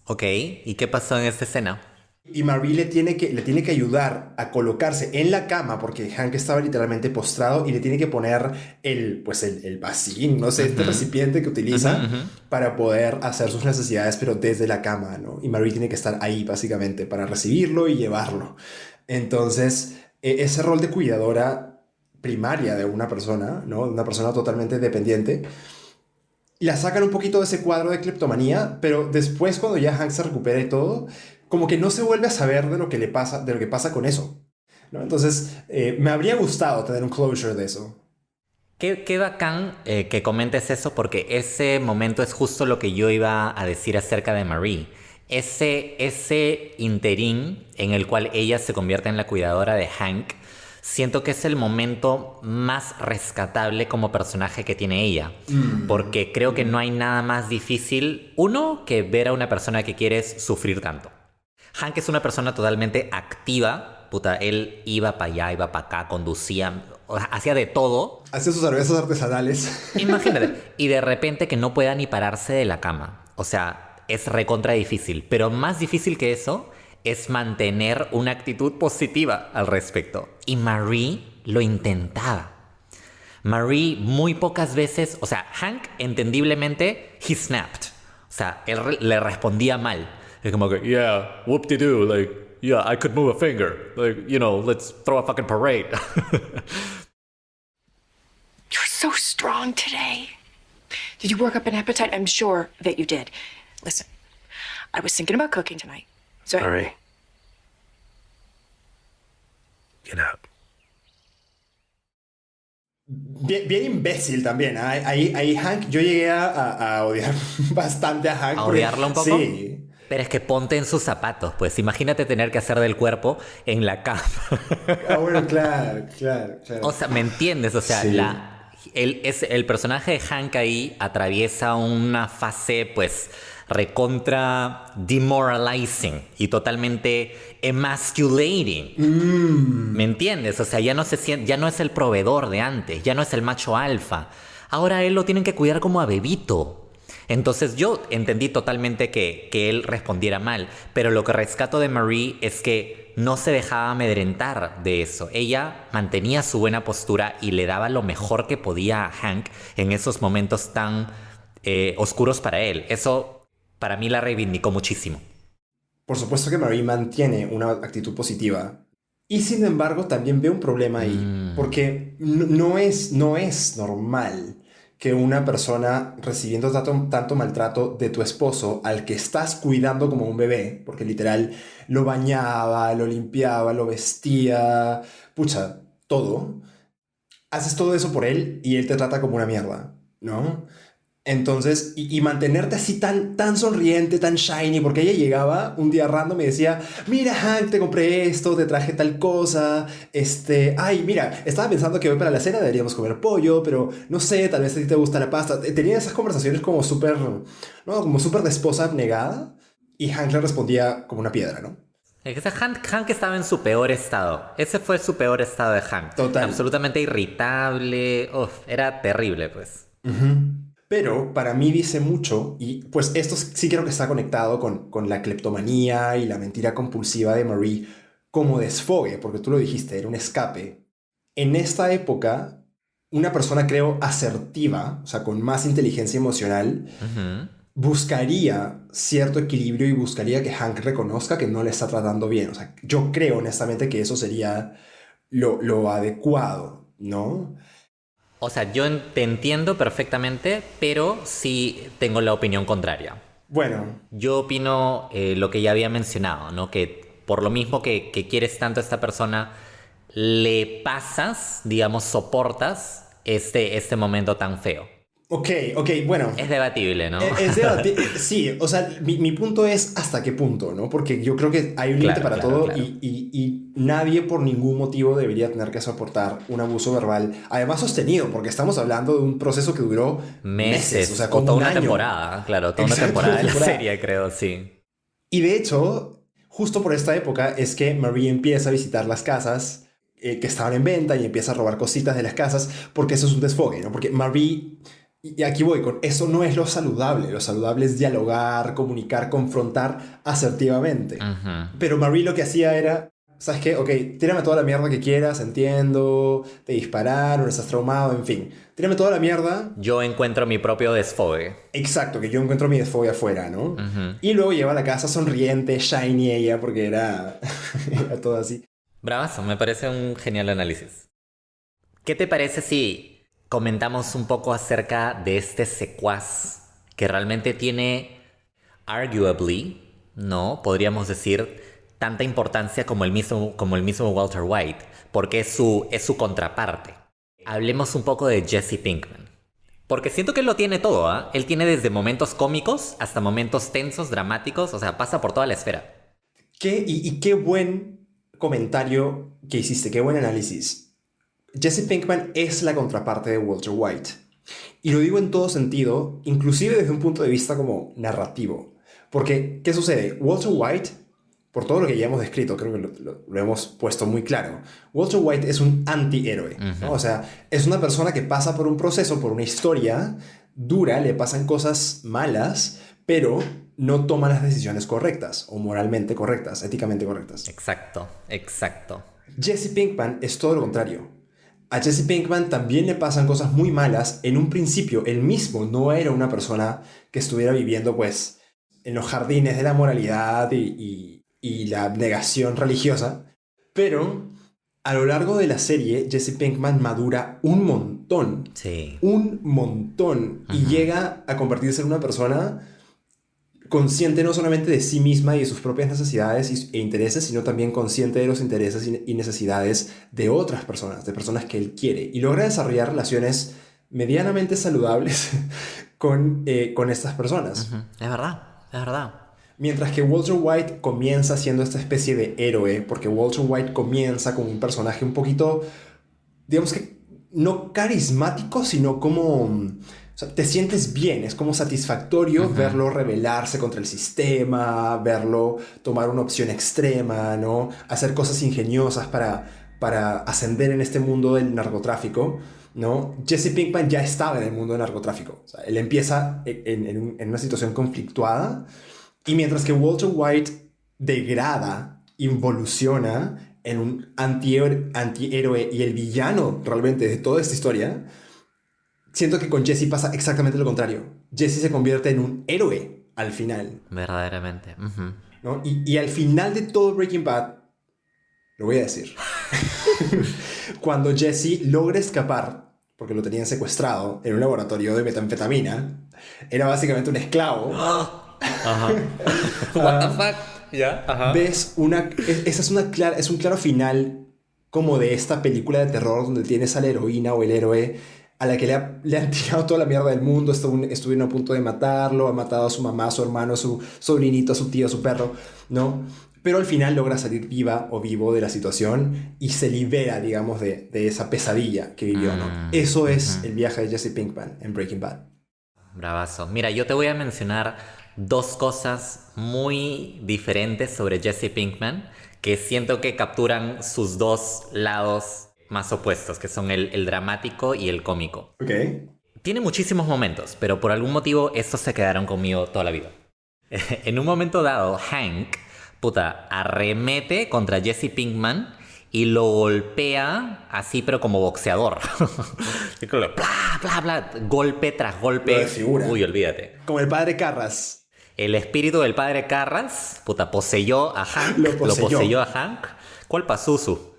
Ok, ¿y qué pasó en esta escena? Y Marie le tiene que ayudar a colocarse en la cama porque Hank estaba literalmente postrado y le tiene que poner el vasín, no sé, este recipiente que utiliza para poder hacer sus necesidades, pero desde la cama, ¿no? Y Marie tiene que estar ahí básicamente para recibirlo y llevarlo. Entonces, ese rol de cuidadora primaria de una persona, ¿no? Una persona totalmente dependiente, la sacan un poquito de ese cuadro de cleptomanía, pero después cuando ya Hank se recupera y todo, como que no se vuelve a saber de lo que le pasa, de lo que pasa con eso, ¿no? Entonces, me habría gustado tener un closure de eso. Qué bacán que comentes eso, porque ese momento es justo lo que yo iba a decir acerca de Marie. Ese interín en el cual ella se convierte en la cuidadora de Hank, siento que es el momento más rescatable como personaje que tiene ella. Porque creo que no hay nada más difícil, uno, que ver a una persona que quieres sufrir tanto. Hank es una persona totalmente activa. Puta, él iba para allá, iba para acá, conducía, hacía de todo. Hacía sus cervezas artesanales. Imagínate. Y de repente que no pueda ni pararse de la cama. O sea, es recontra difícil. Pero más difícil que eso es mantener una actitud positiva al respecto. Y Marie lo intentaba. Marie muy pocas veces, o sea, Hank entendiblemente, he snapped. O sea, él le respondía mal. Es como que, yeah, whoop-de-doo, like, yeah, I could move a finger. Like, you know, let's throw a fucking parade. You're so strong today. Did you work up an appetite? I'm sure that you did. Listen, I was thinking about cooking tonight. So Marie. Get out. Bien imbécil también. Ahí Hank, yo llegué a odiar bastante a Hank. ¿A odiarlo un poco? Sí. Pero es que ponte en sus zapatos, pues. Imagínate tener que hacer del cuerpo en la cama. Ah, bueno, claro. O sea, ¿me entiendes? O sea, Sí. el personaje de Hank ahí atraviesa una fase, pues, recontra demoralizing y totalmente emasculating. ¿Me entiendes? O sea, ya no es el proveedor de antes, ya no es el macho alfa. Ahora a él lo tienen que cuidar como a bebito. Entonces yo entendí totalmente que él respondiera mal, pero lo que rescato de Marie es que no se dejaba amedrentar de eso. Ella mantenía su buena postura y le daba lo mejor que podía a Hank en esos momentos tan oscuros para él. Eso para mí la reivindicó muchísimo. Por supuesto que Marie mantiene una actitud positiva. Y sin embargo también veo un problema ahí. Porque no es normal que una persona recibiendo tanto maltrato de tu esposo al que estás cuidando como un bebé, porque literal lo bañaba, lo limpiaba, lo vestía, pucha, todo. Haces todo eso por él y él te trata como una mierda, ¿no? Entonces, y mantenerte así tan sonriente, tan shiny, porque ella llegaba un día random y decía, mira Hank, te compré esto, te traje tal cosa, ay, mira, estaba pensando que hoy para la cena deberíamos comer pollo, pero no sé, tal vez a ti te gusta la pasta. Tenía esas conversaciones como súper, ¿no? Como súper de esposa abnegada, y Hank le respondía como una piedra, ¿no? Hank estaba en su peor estado. Ese fue su peor estado de Hank. Total. Absolutamente irritable. Era terrible, pues. Pero para mí dice mucho, y pues esto sí creo que está conectado con la cleptomanía y la mentira compulsiva de Marie como desfogue, porque tú lo dijiste, era un escape. En esta época, una persona, creo, asertiva, o sea, con más inteligencia emocional, buscaría cierto equilibrio y buscaría que Hank reconozca que no le está tratando bien. O sea, yo creo honestamente que eso sería lo adecuado, ¿no? O sea, yo te entiendo perfectamente, pero sí tengo la opinión contraria. Bueno. Yo opino lo que ya había mencionado, ¿no? Que por lo mismo que quieres tanto a esta persona, le pasas, digamos, soportas este momento tan feo. Ok, bueno. Es debatible, ¿no? Es debatible, sí. O sea, mi punto es hasta qué punto, ¿no? Porque yo creo que hay un límite para todo. Claro. Y nadie por ningún motivo debería tener que soportar un abuso verbal, además sostenido, porque estamos hablando de un proceso que duró meses, o sea, como toda un una año. Temporada, claro, toda Exacto, una temporada de la temporada. serie, creo, sí. Y de hecho, justo por esta época es que Marie empieza a visitar las casas que estaban en venta y empieza a robar cositas de las casas, porque eso es un desfogue, ¿no? Porque Marie Y aquí voy con, eso no es lo saludable es dialogar, comunicar, confrontar asertivamente. Pero Marie lo que hacía era, ¿sabes qué? Ok, tírame toda la mierda que quieras, entiendo, te dispararon, estás traumado, en fin. Tírame toda la mierda. Yo encuentro mi propio desfogue. Exacto, que yo encuentro mi desfogue afuera, ¿no? Y luego lleva a la casa sonriente, shiny ella, porque era, era todo así. Bravazo, me parece un genial análisis. ¿Qué te parece si comentamos un poco acerca de este secuaz que realmente tiene, arguably, ¿no? Podríamos decir, tanta importancia como el mismo Walter White, porque es su contraparte. Hablemos un poco de Jesse Pinkman. Porque siento que él lo tiene todo, ¿ah? Él tiene desde momentos cómicos hasta momentos tensos, dramáticos, o sea, pasa por toda la esfera. Qué buen comentario que hiciste, qué buen análisis. Jesse Pinkman es la contraparte de Walter White. Y lo digo en todo sentido, inclusive desde un punto de vista como narrativo. Porque, ¿qué sucede? Walter White, por todo lo que ya hemos descrito, creo que lo hemos puesto muy claro, Walter White es un antihéroe, ¿no? O sea, es una persona que pasa por un proceso, por una historia dura, le pasan cosas malas, pero no toma las decisiones correctas, o moralmente correctas, éticamente correctas. Exacto, exacto. Jesse Pinkman es todo lo contrario. A Jesse Pinkman también le pasan cosas muy malas. En un principio, él mismo no era una persona que estuviera viviendo, pues, en los jardines de la moralidad y la negación religiosa. Pero a lo largo de la serie, Jesse Pinkman madura un montón. Sí. Un montón. Y llega a convertirse en una persona consciente no solamente de sí misma y de sus propias necesidades e intereses, sino también consciente de los intereses y necesidades de otras personas, de personas que él quiere. Y logra desarrollar relaciones medianamente saludables con estas personas. Es verdad, es verdad. Mientras que Walter White comienza siendo esta especie de héroe, porque Walter White comienza como un personaje un poquito, digamos que no carismático, sino como... O sea, te sientes bien, es como satisfactorio verlo rebelarse contra el sistema, verlo tomar una opción extrema, ¿no? Hacer cosas ingeniosas para ascender en este mundo del narcotráfico, ¿no? Jesse Pinkman ya estaba en el mundo del narcotráfico. O sea, él empieza en una situación conflictuada, y mientras que Walter White degrada, involuciona en un antihéroe y el villano realmente de toda esta historia, siento que con Jesse pasa exactamente lo contrario. Jesse se convierte en un héroe al final. Verdaderamente. ¿No? Y al final de todo Breaking Bad, lo voy a decir, cuando Jesse logra escapar, porque lo tenían secuestrado en un laboratorio de metanfetamina, era básicamente un esclavo. What the fuck? ¿Ya? Ves es un claro final como de esta película de terror donde tienes a la heroína o el héroe a la que le han tirado toda la mierda del mundo, estuvieron a punto de matarlo, ha matado a su mamá, a su hermano, a su sobrinito, a su tío, a su perro, ¿no? Pero al final logra salir viva o vivo de la situación y se libera, digamos, de esa pesadilla que vivió, ¿no? Eso es el viaje de Jesse Pinkman en Breaking Bad. Bravazo. Mira, yo te voy a mencionar dos cosas muy diferentes sobre Jesse Pinkman que siento que capturan sus dos lados más opuestos, que son el dramático y el cómico. Ok. Tiene muchísimos momentos, pero por algún motivo estos se quedaron conmigo toda la vida. En un momento dado, Hank, arremete contra Jesse Pinkman y lo golpea así, pero como boxeador. Bla, bla, bla, golpe tras golpe. Lo desfigura. Uy, olvídate. Como el padre Carras. El espíritu del padre Carras, poseyó a Hank. Lo poseyó a Hank. ¿Cuál Pazuzu?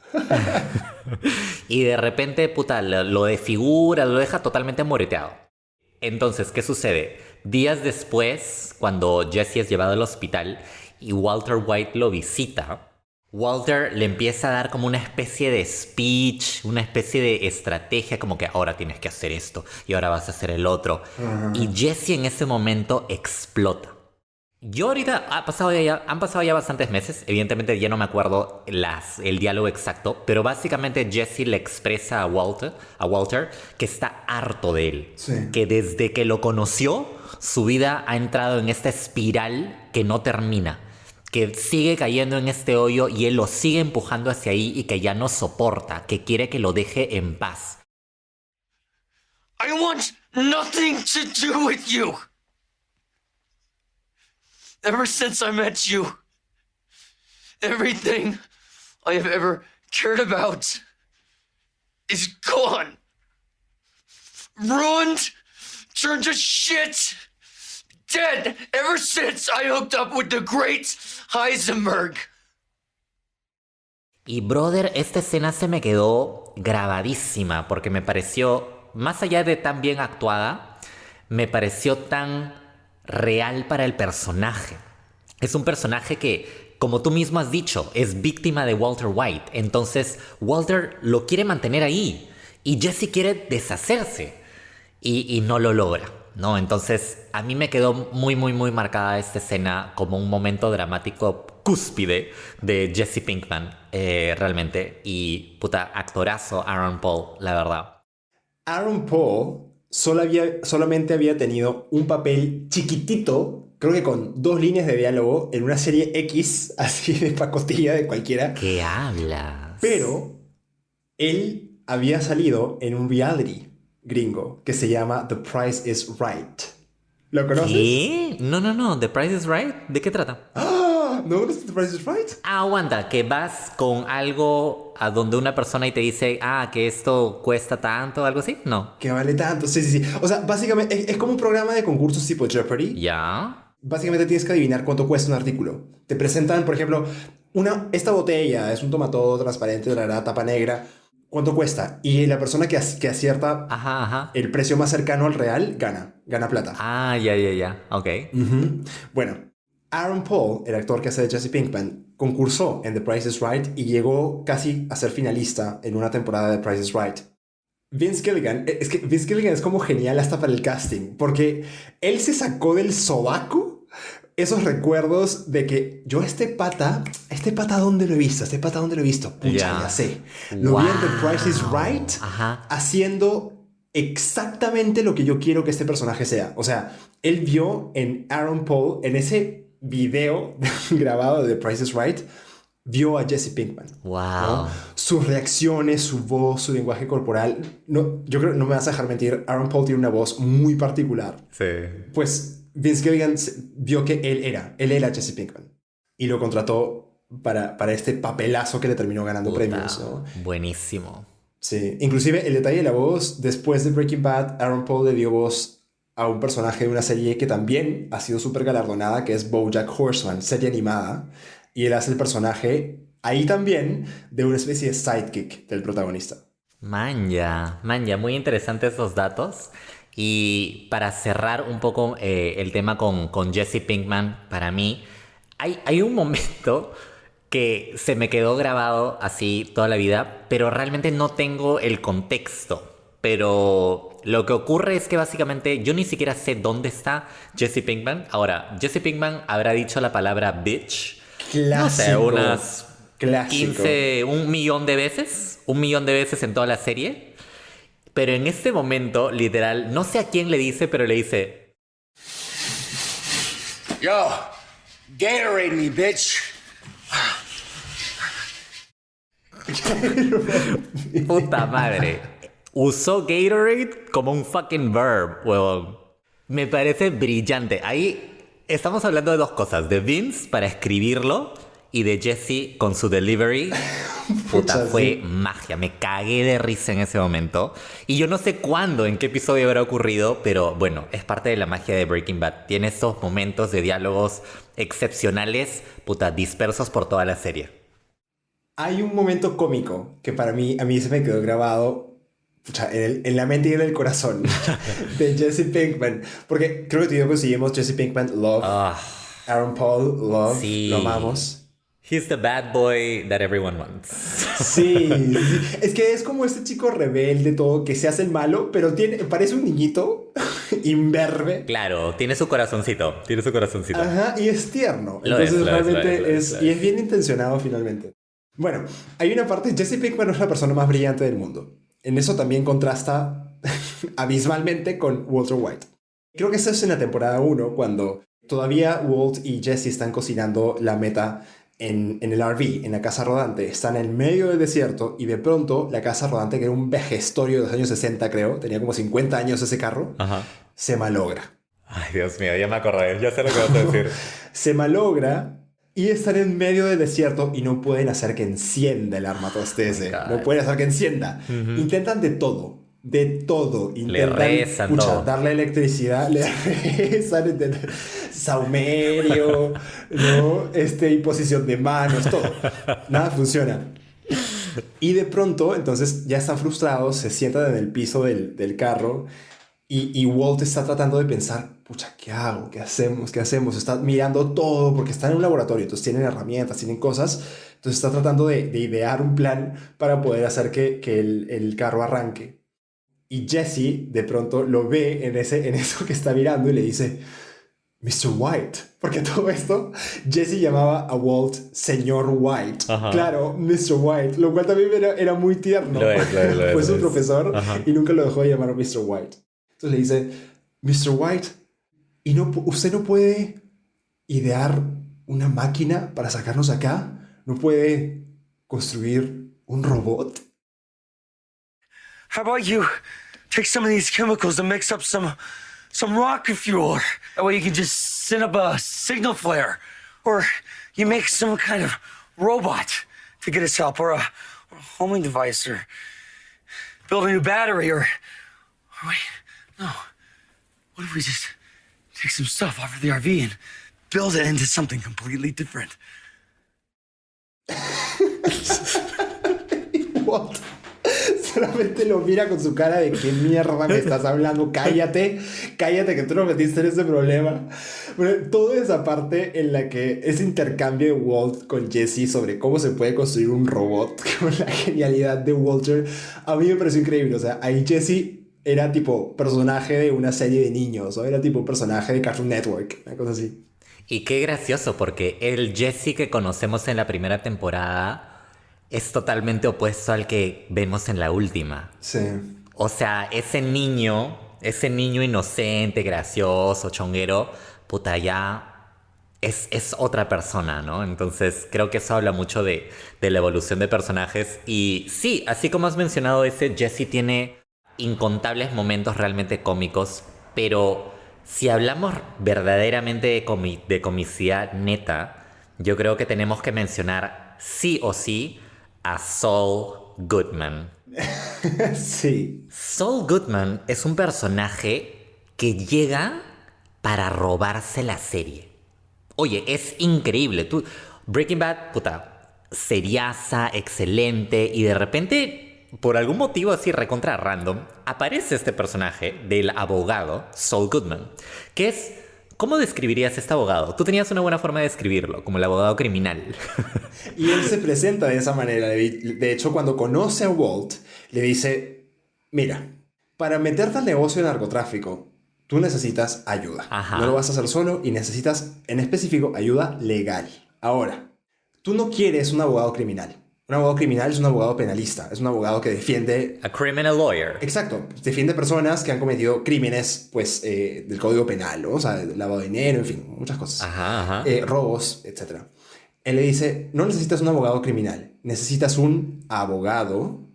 Y de repente, lo desfigura, lo deja totalmente moreteado. Entonces, ¿qué sucede? Días después, cuando Jesse es llevado al hospital y Walter White lo visita, Walter le empieza a dar como una especie de speech, una especie de estrategia, como que ahora tienes que hacer esto y ahora vas a hacer el otro. Y Jesse en ese momento explota. Yo ahorita han pasado ya bastantes meses, evidentemente ya no me acuerdo el diálogo exacto, pero básicamente Jesse le expresa a Walter que está harto de él, sí. Que desde que lo conoció su vida ha entrado en esta espiral que no termina, que sigue cayendo en este hoyo y él lo sigue empujando hacia ahí y que ya no soporta, que quiere que lo deje en paz. I want nothing to do with you. Ever since I met you, everything I have ever cared about is gone. Ruined, turned to shit, dead ever since I hooked up with the great Heisenberg. Y brother, esta escena se me quedó grabadísima porque me pareció, más allá de tan bien actuada, me pareció tan real para el personaje. Es un personaje que, como tú mismo has dicho, es víctima de Walter White. Entonces Walter lo quiere mantener ahí y Jesse quiere deshacerse y no lo logra, ¿no? Entonces a mí me quedó muy marcada esta escena como un momento dramático cúspide de Jesse Pinkman, realmente. Y puta, actorazo Aaron Paul, la verdad. Aaron Paul solamente había tenido un papel chiquitito, creo que con 2 líneas de diálogo en una serie X, así de pacotilla de cualquiera. ¿Qué hablas? Pero él había salido en un reality gringo que se llama The Price is Right. ¿Lo conoces? ¿Qué? No. ¿The Price is Right? ¿De qué trata? ¿No conoces The Price is Right? Aguanta, que vas con algo a donde una persona y te dice, que esto cuesta tanto, algo así. No. Que vale tanto, sí. O sea, básicamente es como un programa de concursos tipo Jeopardy. Ya. Básicamente tienes que adivinar cuánto cuesta un artículo. Te presentan, por ejemplo, esta botella es un tomatodo transparente de la tapa negra. ¿Cuánto cuesta? Y la persona que acierta Ajá. el precio más cercano al real gana plata. Ya. Ok. Bueno, Aaron Paul, el actor que hace de Jesse Pinkman, concursó en The Price is Right y llegó casi a ser finalista en una temporada de The Price is Right. Vince Gilligan es como genial hasta para el casting, porque él se sacó del sobaco esos recuerdos de que yo este pata, ¿dónde lo he visto? Pucha, ya sé. Lo vi en The Price is Right, haciendo exactamente lo que yo quiero que este personaje sea. O sea, él vio en Aaron Paul, en ese video grabado de The Price is Right, vio a Jesse Pinkman. Wow. ¿No? Sus reacciones, su voz, su lenguaje corporal. No, yo creo, no me vas a dejar mentir, Aaron Paul tiene una voz muy particular. Sí. Pues Vince Gilligan vio que él era Jesse Pinkman y lo contrató para este papelazo que le terminó ganando premios, ¿no? Buenísimo. Sí, inclusive el detalle de la voz, después de Breaking Bad, Aaron Paul le dio voz a un personaje de una serie que también ha sido súper galardonada, que es BoJack Horseman, serie animada, y él hace el personaje ahí también de una especie de sidekick del protagonista. Manja, muy interesantes esos datos. Y para cerrar un poco el tema con Jesse Pinkman, para mí, hay un momento que se me quedó grabado así toda la vida, pero realmente no tengo el contexto. Pero lo que ocurre es que básicamente yo ni siquiera sé dónde está Jesse Pinkman. Ahora, Jesse Pinkman habrá dicho la palabra bitch. Clásico. No sé, unas clásico. 1 millón de veces. 1 millón de veces en toda la serie. Pero en este momento, literal, no sé a quién le dice, pero le dice... Yo, Gatorade me, bitch. Puta madre. Usó Gatorade como un fucking verb, huevón. Me parece brillante. Ahí estamos hablando de 2 cosas. De Vince para escribirlo y de Jesse con su delivery. Puta, fue magia. Me cagué de risa en ese momento. Y yo no sé cuándo, en qué episodio habrá ocurrido, pero bueno, es parte de la magia de Breaking Bad. Tiene esos momentos de diálogos excepcionales, puta, dispersos por toda la serie. Hay un momento cómico que para mí, a mí se me quedó grabado, pucha, en la mente y en el corazón de Jesse Pinkman. Porque creo que tú y yo conseguimos Jesse Pinkman, Love. Aaron Paul, Love. Sí. Lo amamos. He's the bad boy that everyone wants. Sí. Es que es como este chico rebelde, todo, que se hace el malo, pero parece un niñito imberbe. Claro, tiene su corazoncito. Ajá, y es tierno. Lo Entonces es. Y es bien intencionado finalmente. Bueno, hay una parte, Jesse Pinkman no es la persona más brillante del mundo. En eso también contrasta abismalmente con Walter White. Creo que eso es en la temporada 1, cuando todavía Walt y Jesse están cocinando la meta en el RV, en la casa rodante, está en el medio del desierto y de pronto la casa rodante, que era un vejestorio de los años 60, creo, tenía como 50 años ese carro, se malogra. Ay, Dios mío, ya me acordé, ya sé lo que vas a decir. Se malogra y están en medio del desierto y no pueden hacer que encienda el armatoste ese. No pueden hacer que encienda. Intentan de todo. De todo. Intentan, rezan todo. Darle electricidad, le rezan, saumerio, ¿no? Imposición de manos, todo. Nada funciona. Y de pronto, entonces, ya están frustrados, se sientan en el piso del carro y Walt está tratando de pensar, pucha, ¿qué hago? ¿Qué hacemos? ¿Qué hacemos? Está mirando todo porque están en un laboratorio, entonces tienen herramientas, tienen cosas, entonces está tratando de idear un plan para poder hacer que el carro arranque. Y Jesse de pronto lo ve en eso que está mirando y le dice, Mr. White, porque todo esto, Jesse llamaba a Walt Señor White. Claro, Mr. White, lo cual también era muy tierno. Lo es. Fue su profesor y nunca lo dejó de llamar Mr. White. Entonces le dice, Mr. White, ¿y usted no puede idear una máquina para sacarnos acá? ¿No puede construir un robot? How about you take some of these chemicals and mix up some rocket fuel? That way you can just send up a signal flare. Or you make some kind of robot to get us up, or a homing device, or build a new battery, or wait, no. What if we just take some stuff off of the RV and build it into something completely different? What? Solamente lo mira con su cara de ¿qué mierda me estás hablando? Cállate que tú no metiste en ese problema. Bueno, toda esa parte en la que ese intercambio de Walt con Jesse sobre cómo se puede construir un robot con la genialidad de Walter, a mí me pareció increíble. O sea, ahí Jesse era tipo personaje de una serie de niños, o era tipo personaje de Cartoon Network, una cosa así. Y qué gracioso, porque el Jesse que conocemos en la primera temporada es totalmente opuesto al que vemos en la última. Sí. O sea, ese niño inocente, gracioso, chonguero, puta, ya es otra persona, ¿no? Entonces creo que eso habla mucho de la evolución de personajes. Y sí, así como has mencionado, ese Jesse tiene incontables momentos realmente cómicos, pero si hablamos verdaderamente de comicidad neta, yo creo que tenemos que mencionar sí o sí a Saul Goodman. Sí. Saul Goodman es un personaje que llega para robarse la serie. Oye, es increíble. Breaking Bad, puta, seriaza, excelente, y de repente, por algún motivo así recontra random, aparece este personaje del abogado Saul Goodman, que es... ¿Cómo describirías a este abogado? Tú tenías una buena forma de describirlo, como el abogado criminal. Y él se presenta de esa manera. De hecho, cuando conoce a Walt, le dice, mira, para meterte al negocio de narcotráfico, tú necesitas ayuda. No lo vas a hacer solo y necesitas, en específico, ayuda legal. Ahora, tú no quieres un abogado criminal. Un abogado criminal es un abogado penalista, es un abogado que defiende... A criminal lawyer. Exacto, defiende personas que han cometido crímenes, pues, del Código Penal, ¿no? O sea, lavado de dinero, en fin, muchas cosas. Robos, etc. Él le dice, no necesitas un abogado criminal, necesitas un abogado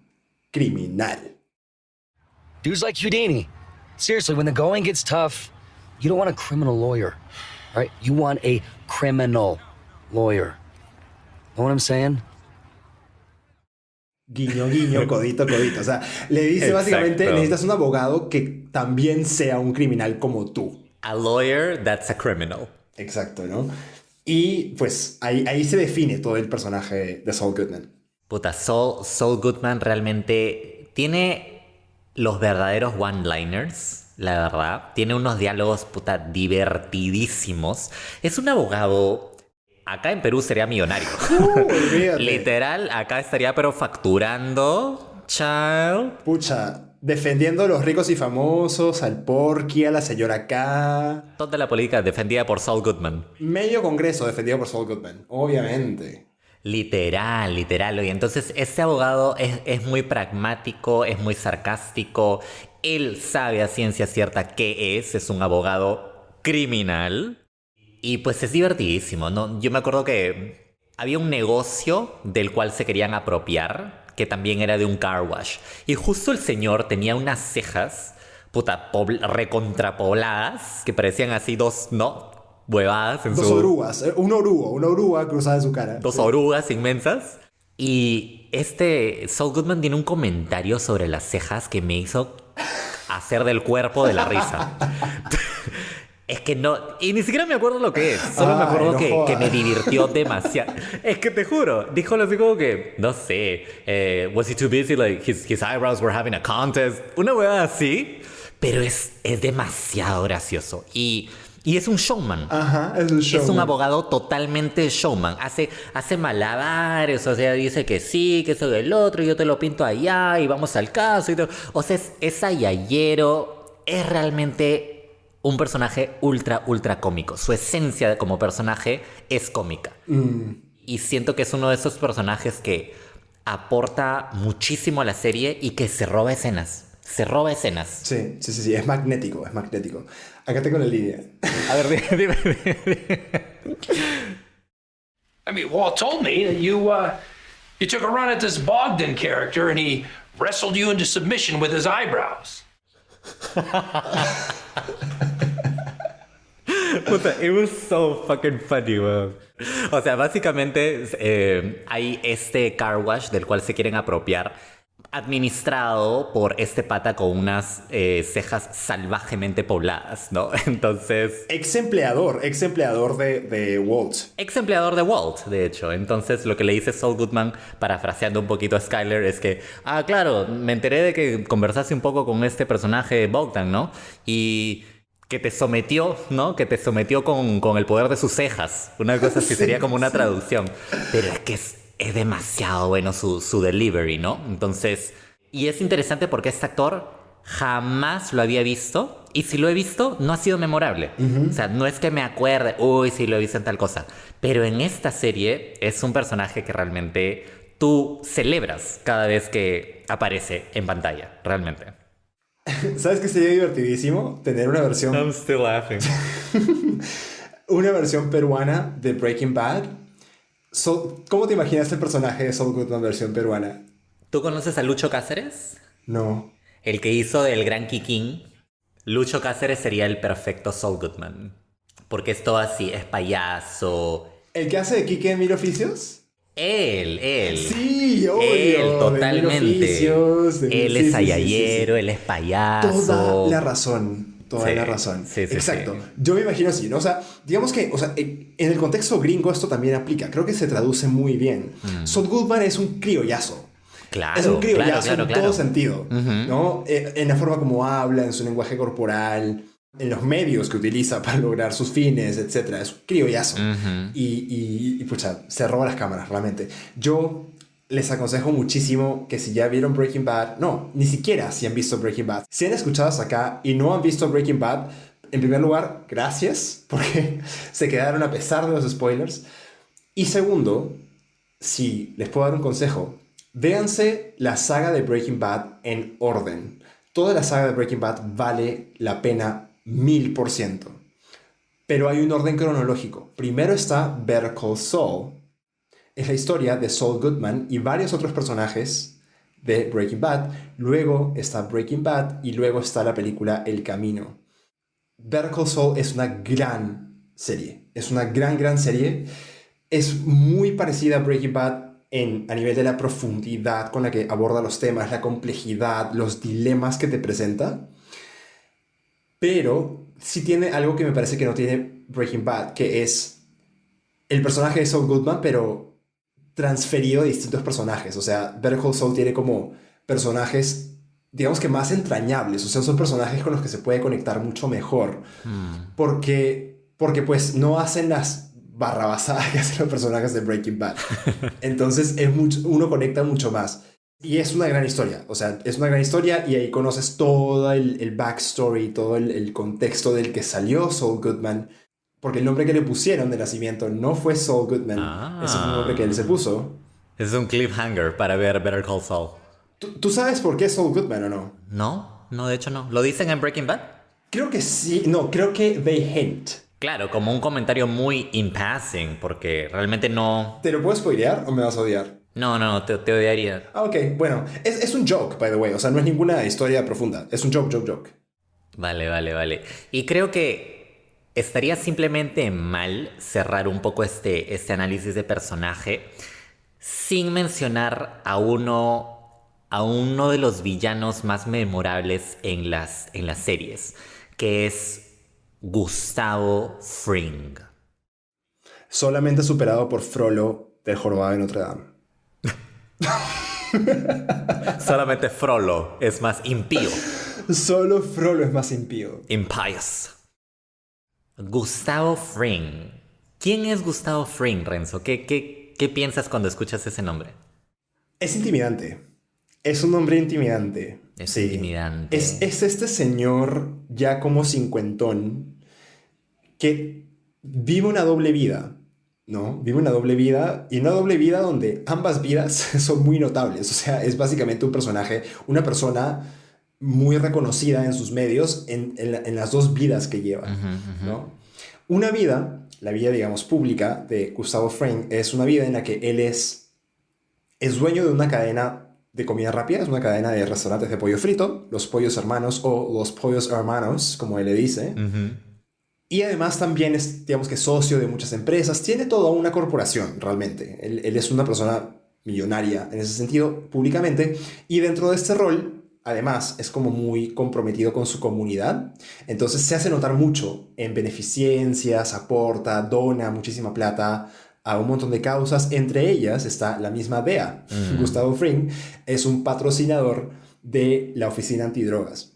criminal. Dudes like Houdini. Seriously, when the going gets tough, you don't want a criminal lawyer, right? You want a criminal lawyer. Know what I'm saying? Guiño, guiño, codito, codito. O sea, le dice Exacto. Básicamente, necesitas un abogado que también sea un criminal como tú. A lawyer that's a criminal. Exacto, ¿no? Y pues ahí se define todo el personaje de Saul Goodman. Puta, Saul Goodman realmente tiene los verdaderos one-liners, la verdad. Tiene unos diálogos, puta, divertidísimos. Es un abogado... Acá en Perú sería millonario. Olvídate. Literal, acá estaría pero facturando, child. Pucha, defendiendo a los ricos y famosos, al Porky, a la señora K. Toda la política defendida por Saul Goodman. Medio congreso defendido por Saul Goodman, obviamente. Literal. Y entonces este abogado es muy pragmático, es muy sarcástico. Él sabe a ciencia cierta qué es un abogado criminal. Y pues es divertidísimo, ¿no? Yo me acuerdo que había un negocio del cual se querían apropiar, que también era de un car wash. Y justo el señor tenía unas cejas, puta, recontrapobladas, que parecían así dos, ¿no? Huevadas en Dos su... orugas. Una oruga cruzada en su cara. Dos Sí. orugas inmensas. Y Saul Goodman tiene un comentario sobre las cejas que me hizo hacer del cuerpo de la risa. Es que no... Y ni siquiera me acuerdo lo que es. Solo me acuerdo no que jodas. me divirtió demasiado. Es que te juro. Dijo algo así como que... No sé. Was he too busy? Like, his eyebrows were having a contest. Una hueá así. Pero es demasiado gracioso. Y es un showman. Ajá, es un show. Es un abogado totalmente showman. Hace malabares, o sea, dice que sí, que eso del otro, yo te lo pinto allá y vamos al caso y todo. O sea, es ayayero, es realmente un personaje ultra, ultra cómico. Su esencia como personaje es cómica. Y siento que es uno de esos personajes que aporta muchísimo a la serie y que se roba escenas. Se roba escenas. Sí, es magnético, es magnético. Acá tengo la línea. A ver, dime. I mean, Walt told me that you took a run at this Bogdan character and he wrestled you into submission with his eyebrows. Puta, it was so fucking funny, weón. O sea, básicamente hay este car wash del cual se quieren apropiar, administrado por este pata con unas cejas salvajemente pobladas, ¿no? Entonces... Ex empleador de Walt. Ex empleador de Walt, de hecho. Entonces lo que le dice Saul Goodman, parafraseando un poquito a Skyler, es que, claro, me enteré de que conversaste un poco con este personaje Bogdan, ¿no? Y que te sometió, ¿no? Que te sometió con el poder de sus cejas. Una cosa así, sería como una traducción. Pero es que es demasiado bueno su delivery, ¿no? Entonces, y es interesante porque este actor jamás lo había visto, y si lo he visto, no ha sido memorable. O sea, no es que me acuerde, uy, sí lo he visto en tal cosa. Pero en esta serie es un personaje que realmente tú celebras cada vez que aparece en pantalla, realmente. ¿Sabes qué sería divertidísimo? Tener una versión... I'm still laughing. Una versión peruana de Breaking Bad. ¿Cómo te imaginas el personaje de Saul Goodman versión peruana? ¿Tú conoces a Lucho Cáceres? No. El que hizo del Gran Kikín. Lucho Cáceres sería el perfecto Saul Goodman. Porque es todo así, es payaso. ¿El que hace de Kike en Mil Oficios? Él. Sí, obvio. Él, totalmente. De Mil Oficios, él es ayayero, él es payaso. Toda la razón. Sí, Exacto. sí. Yo me imagino así, ¿no? O sea, digamos que, en el contexto gringo esto también aplica. Creo que se traduce muy bien. Saul Goodman es un criollazo. Claro, Es un criollazo claro. en todo sentido, ¿no? En la forma como habla, en su lenguaje corporal, en los medios que utiliza para lograr sus fines, etc. Es un criollazo. Y pucha, se roba las cámaras, realmente. Yo les aconsejo muchísimo que si ya vieron Breaking Bad, no, ni siquiera si han visto Breaking Bad, si han escuchado hasta acá y no han visto Breaking Bad, en primer lugar, gracias, porque se quedaron a pesar de los spoilers. Y segundo, si les puedo dar un consejo, véanse la saga de Breaking Bad en orden. Toda la saga de Breaking Bad vale la pena 1000%. Pero hay un orden cronológico. Primero está Better Call Saul. Es la historia de Saul Goodman y varios otros personajes de Breaking Bad. Luego está Breaking Bad y luego está la película El Camino. Better Call Saul es una gran serie. Es una gran serie. Es muy parecida a Breaking Bad a nivel de la profundidad con la que aborda los temas, la complejidad, los dilemas que te presenta. Pero sí tiene algo que me parece que no tiene Breaking Bad, que es el personaje de Saul Goodman, pero transferido a distintos personajes. O sea, Better Call Saul tiene como personajes, digamos que más entrañables. O sea, son personajes con los que se puede conectar mucho mejor. Porque pues no hacen las barrabasadas que hacen los personajes de Breaking Bad. Entonces uno conecta mucho más. Y es una gran historia. O sea, es una gran historia y ahí conoces todo el backstory, todo el contexto del que salió Saul Goodman. Porque el nombre que le pusieron de nacimiento no fue Saul Goodman. Ese fue un nombre que él se puso. Es un cliffhanger para ver Better Call Saul. ¿Tú sabes por qué es Saul Goodman o no? No, de hecho no. ¿Lo dicen en Breaking Bad? Creo que sí. No, creo que they hint. Claro, como un comentario muy in passing, porque realmente no... ¿Te lo puedo spoilear o me vas a odiar? No, te odiaría. Ah, ok, bueno, es un joke, by the way, o sea, no es ninguna historia profunda, es un joke. Vale. Y creo que estaría simplemente mal cerrar un poco este análisis de personaje sin mencionar a uno de los villanos más memorables en las series, que es Gustavo Fring. Solamente superado por Frollo del Jorobado de Notre Dame. Solamente Frollo es más impío. Solo Frollo es más impío. Impious. Gustavo Fring. ¿Quién es Gustavo Fring, Renzo? ¿Qué piensas cuando escuchas ese nombre? Es intimidante. Es un hombre intimidante. Es Sí. intimidante. Es este señor ya como cincuentón que vive una doble vida, ¿no? Vive una doble vida y una doble vida donde ambas vidas son muy notables. O sea, es básicamente un personaje, una persona muy reconocida en sus medios en las dos vidas que lleva, ¿no? Una vida, la vida, digamos, pública de Gustavo Fring, es una vida en la que él es dueño de una cadena de comida rápida, es una cadena de restaurantes de pollo frito, Los Pollos Hermanos o Los Pollos Hermanos, como él le dice. Y además también es, digamos que socio de muchas empresas, tiene toda una corporación realmente. Él es una persona millonaria en ese sentido, públicamente, y dentro de este rol, además, es como muy comprometido con su comunidad. Entonces se hace notar mucho en beneficencias, aporta, dona muchísima plata a un montón de causas. Entre ellas está la misma DEA. Gustavo Fring es un patrocinador de la Oficina Antidrogas.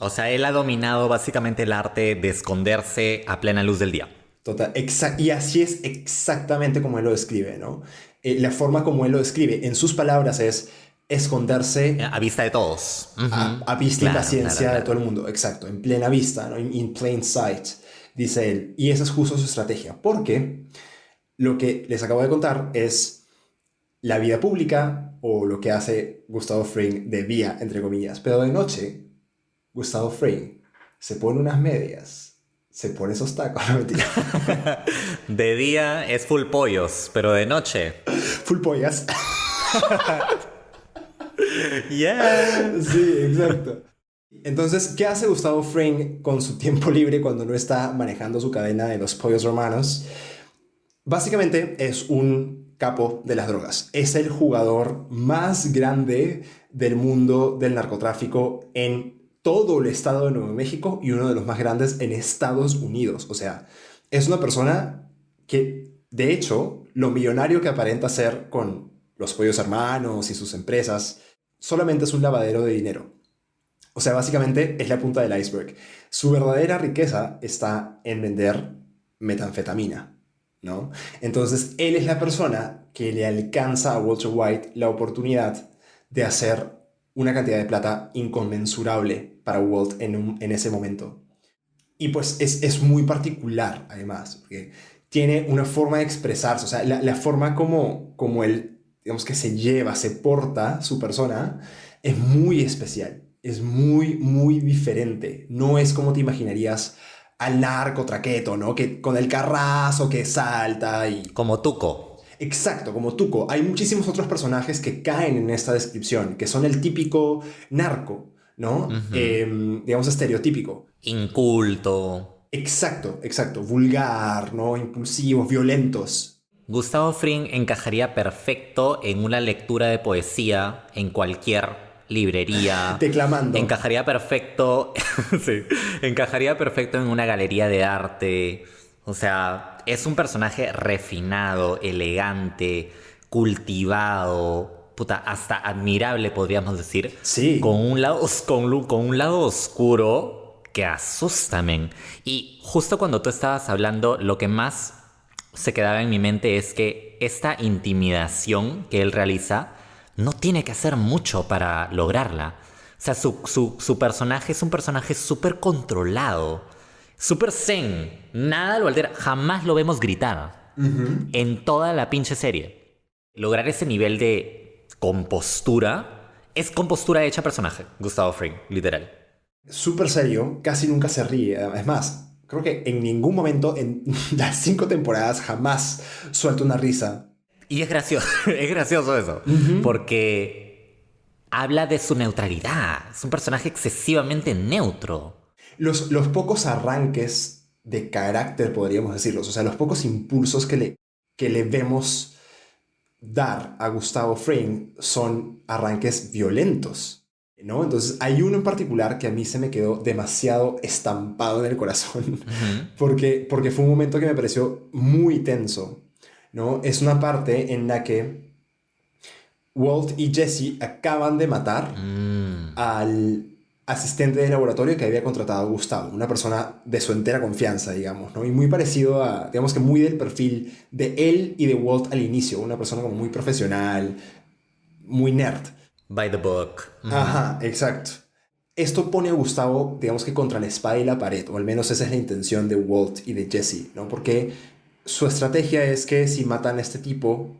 O sea, él ha dominado básicamente el arte de esconderse a plena luz del día. Total, y así es exactamente como él lo describe, ¿no? La forma como él lo describe, en sus palabras, es esconderse A vista de todos. a vista y paciencia de todo el mundo. Exacto, en plena vista, ¿no? In plain sight, dice él. Y esa es justo su estrategia, porque lo que les acabo de contar es la vida pública o lo que hace Gustavo Fring de día, entre comillas. Pero de noche, Gustavo Fring se pone unas medias, se pone esos tacos, no mentira. De día es full pollos, pero de noche... Full pollas. Yeah. Sí, exacto. Entonces, ¿qué hace Gustavo Fring con su tiempo libre cuando no está manejando su cadena de Los Pollos Hermanos? Básicamente es un capo de las drogas. Es el jugador más grande del mundo del narcotráfico en todo el estado de Nuevo México y uno de los más grandes en Estados Unidos. O sea, es una persona que, de hecho, lo millonario que aparenta ser con Los Pollos Hermanos y sus empresas, solamente es un lavadero de dinero. O sea, básicamente es la punta del iceberg. Su verdadera riqueza está en vender metanfetamina, ¿no? Entonces, él es la persona que le alcanza a Walter White la oportunidad de hacer una cantidad de plata inconmensurable para Walt en ese momento. Y pues es muy particular, además, porque tiene una forma de expresarse, o sea, la forma como él, digamos que se lleva, se porta su persona, es muy especial, es muy, muy diferente. No es como te imaginarías al narco traqueto, ¿no? Que con el carrazo que salta y... Como Tuco. Exacto, como Tuco. Hay muchísimos otros personajes que caen en esta descripción, que son el típico narco, ¿no? Digamos, estereotípico. Inculto. Exacto. Vulgar, ¿no? Impulsivos, violentos. Gustavo Fring encajaría perfecto en una lectura de poesía en cualquier librería. Declamando. Encajaría perfecto. Sí. Encajaría perfecto en una galería de arte. O sea, es un personaje refinado, elegante, cultivado, hasta admirable, podríamos decir. Sí. Con un lado oscuro que asusta, men. Y justo cuando tú estabas hablando, lo que más se quedaba en mi mente es que esta intimidación que él realiza no tiene que hacer mucho para lograrla. O sea, su personaje es un personaje súper controlado, súper zen. Nada lo altera. Jamás lo vemos gritar en toda la pinche serie. Lograr ese nivel de compostura es compostura hecha personaje. Gustavo Fring, literal. Súper serio, casi nunca se ríe. Es más, creo que en ningún momento en las 5 temporadas jamás suelta una risa. Y es gracioso, es gracioso eso, porque habla de su neutralidad. Es un personaje excesivamente neutro. Los pocos arranques de carácter, podríamos decirlos, o sea, los pocos impulsos que le vemos dar a Gustavo Fring son arranques violentos, ¿no? Entonces hay uno en particular que a mí se me quedó demasiado estampado en el corazón, porque fue un momento que me pareció muy tenso, ¿no? Es una parte en la que Walt y Jesse acaban de matar al asistente de laboratorio que había contratado a Gustavo, una persona de su entera confianza, digamos, ¿no? Y muy parecido a, digamos que muy del perfil de él y de Walt al inicio, una persona como muy profesional, muy nerd. By the book. Ajá, exacto. Esto pone a Gustavo, digamos que contra la espada y la pared, o al menos esa es la intención de Walt y de Jesse, ¿no? Porque su estrategia es que si matan a este tipo,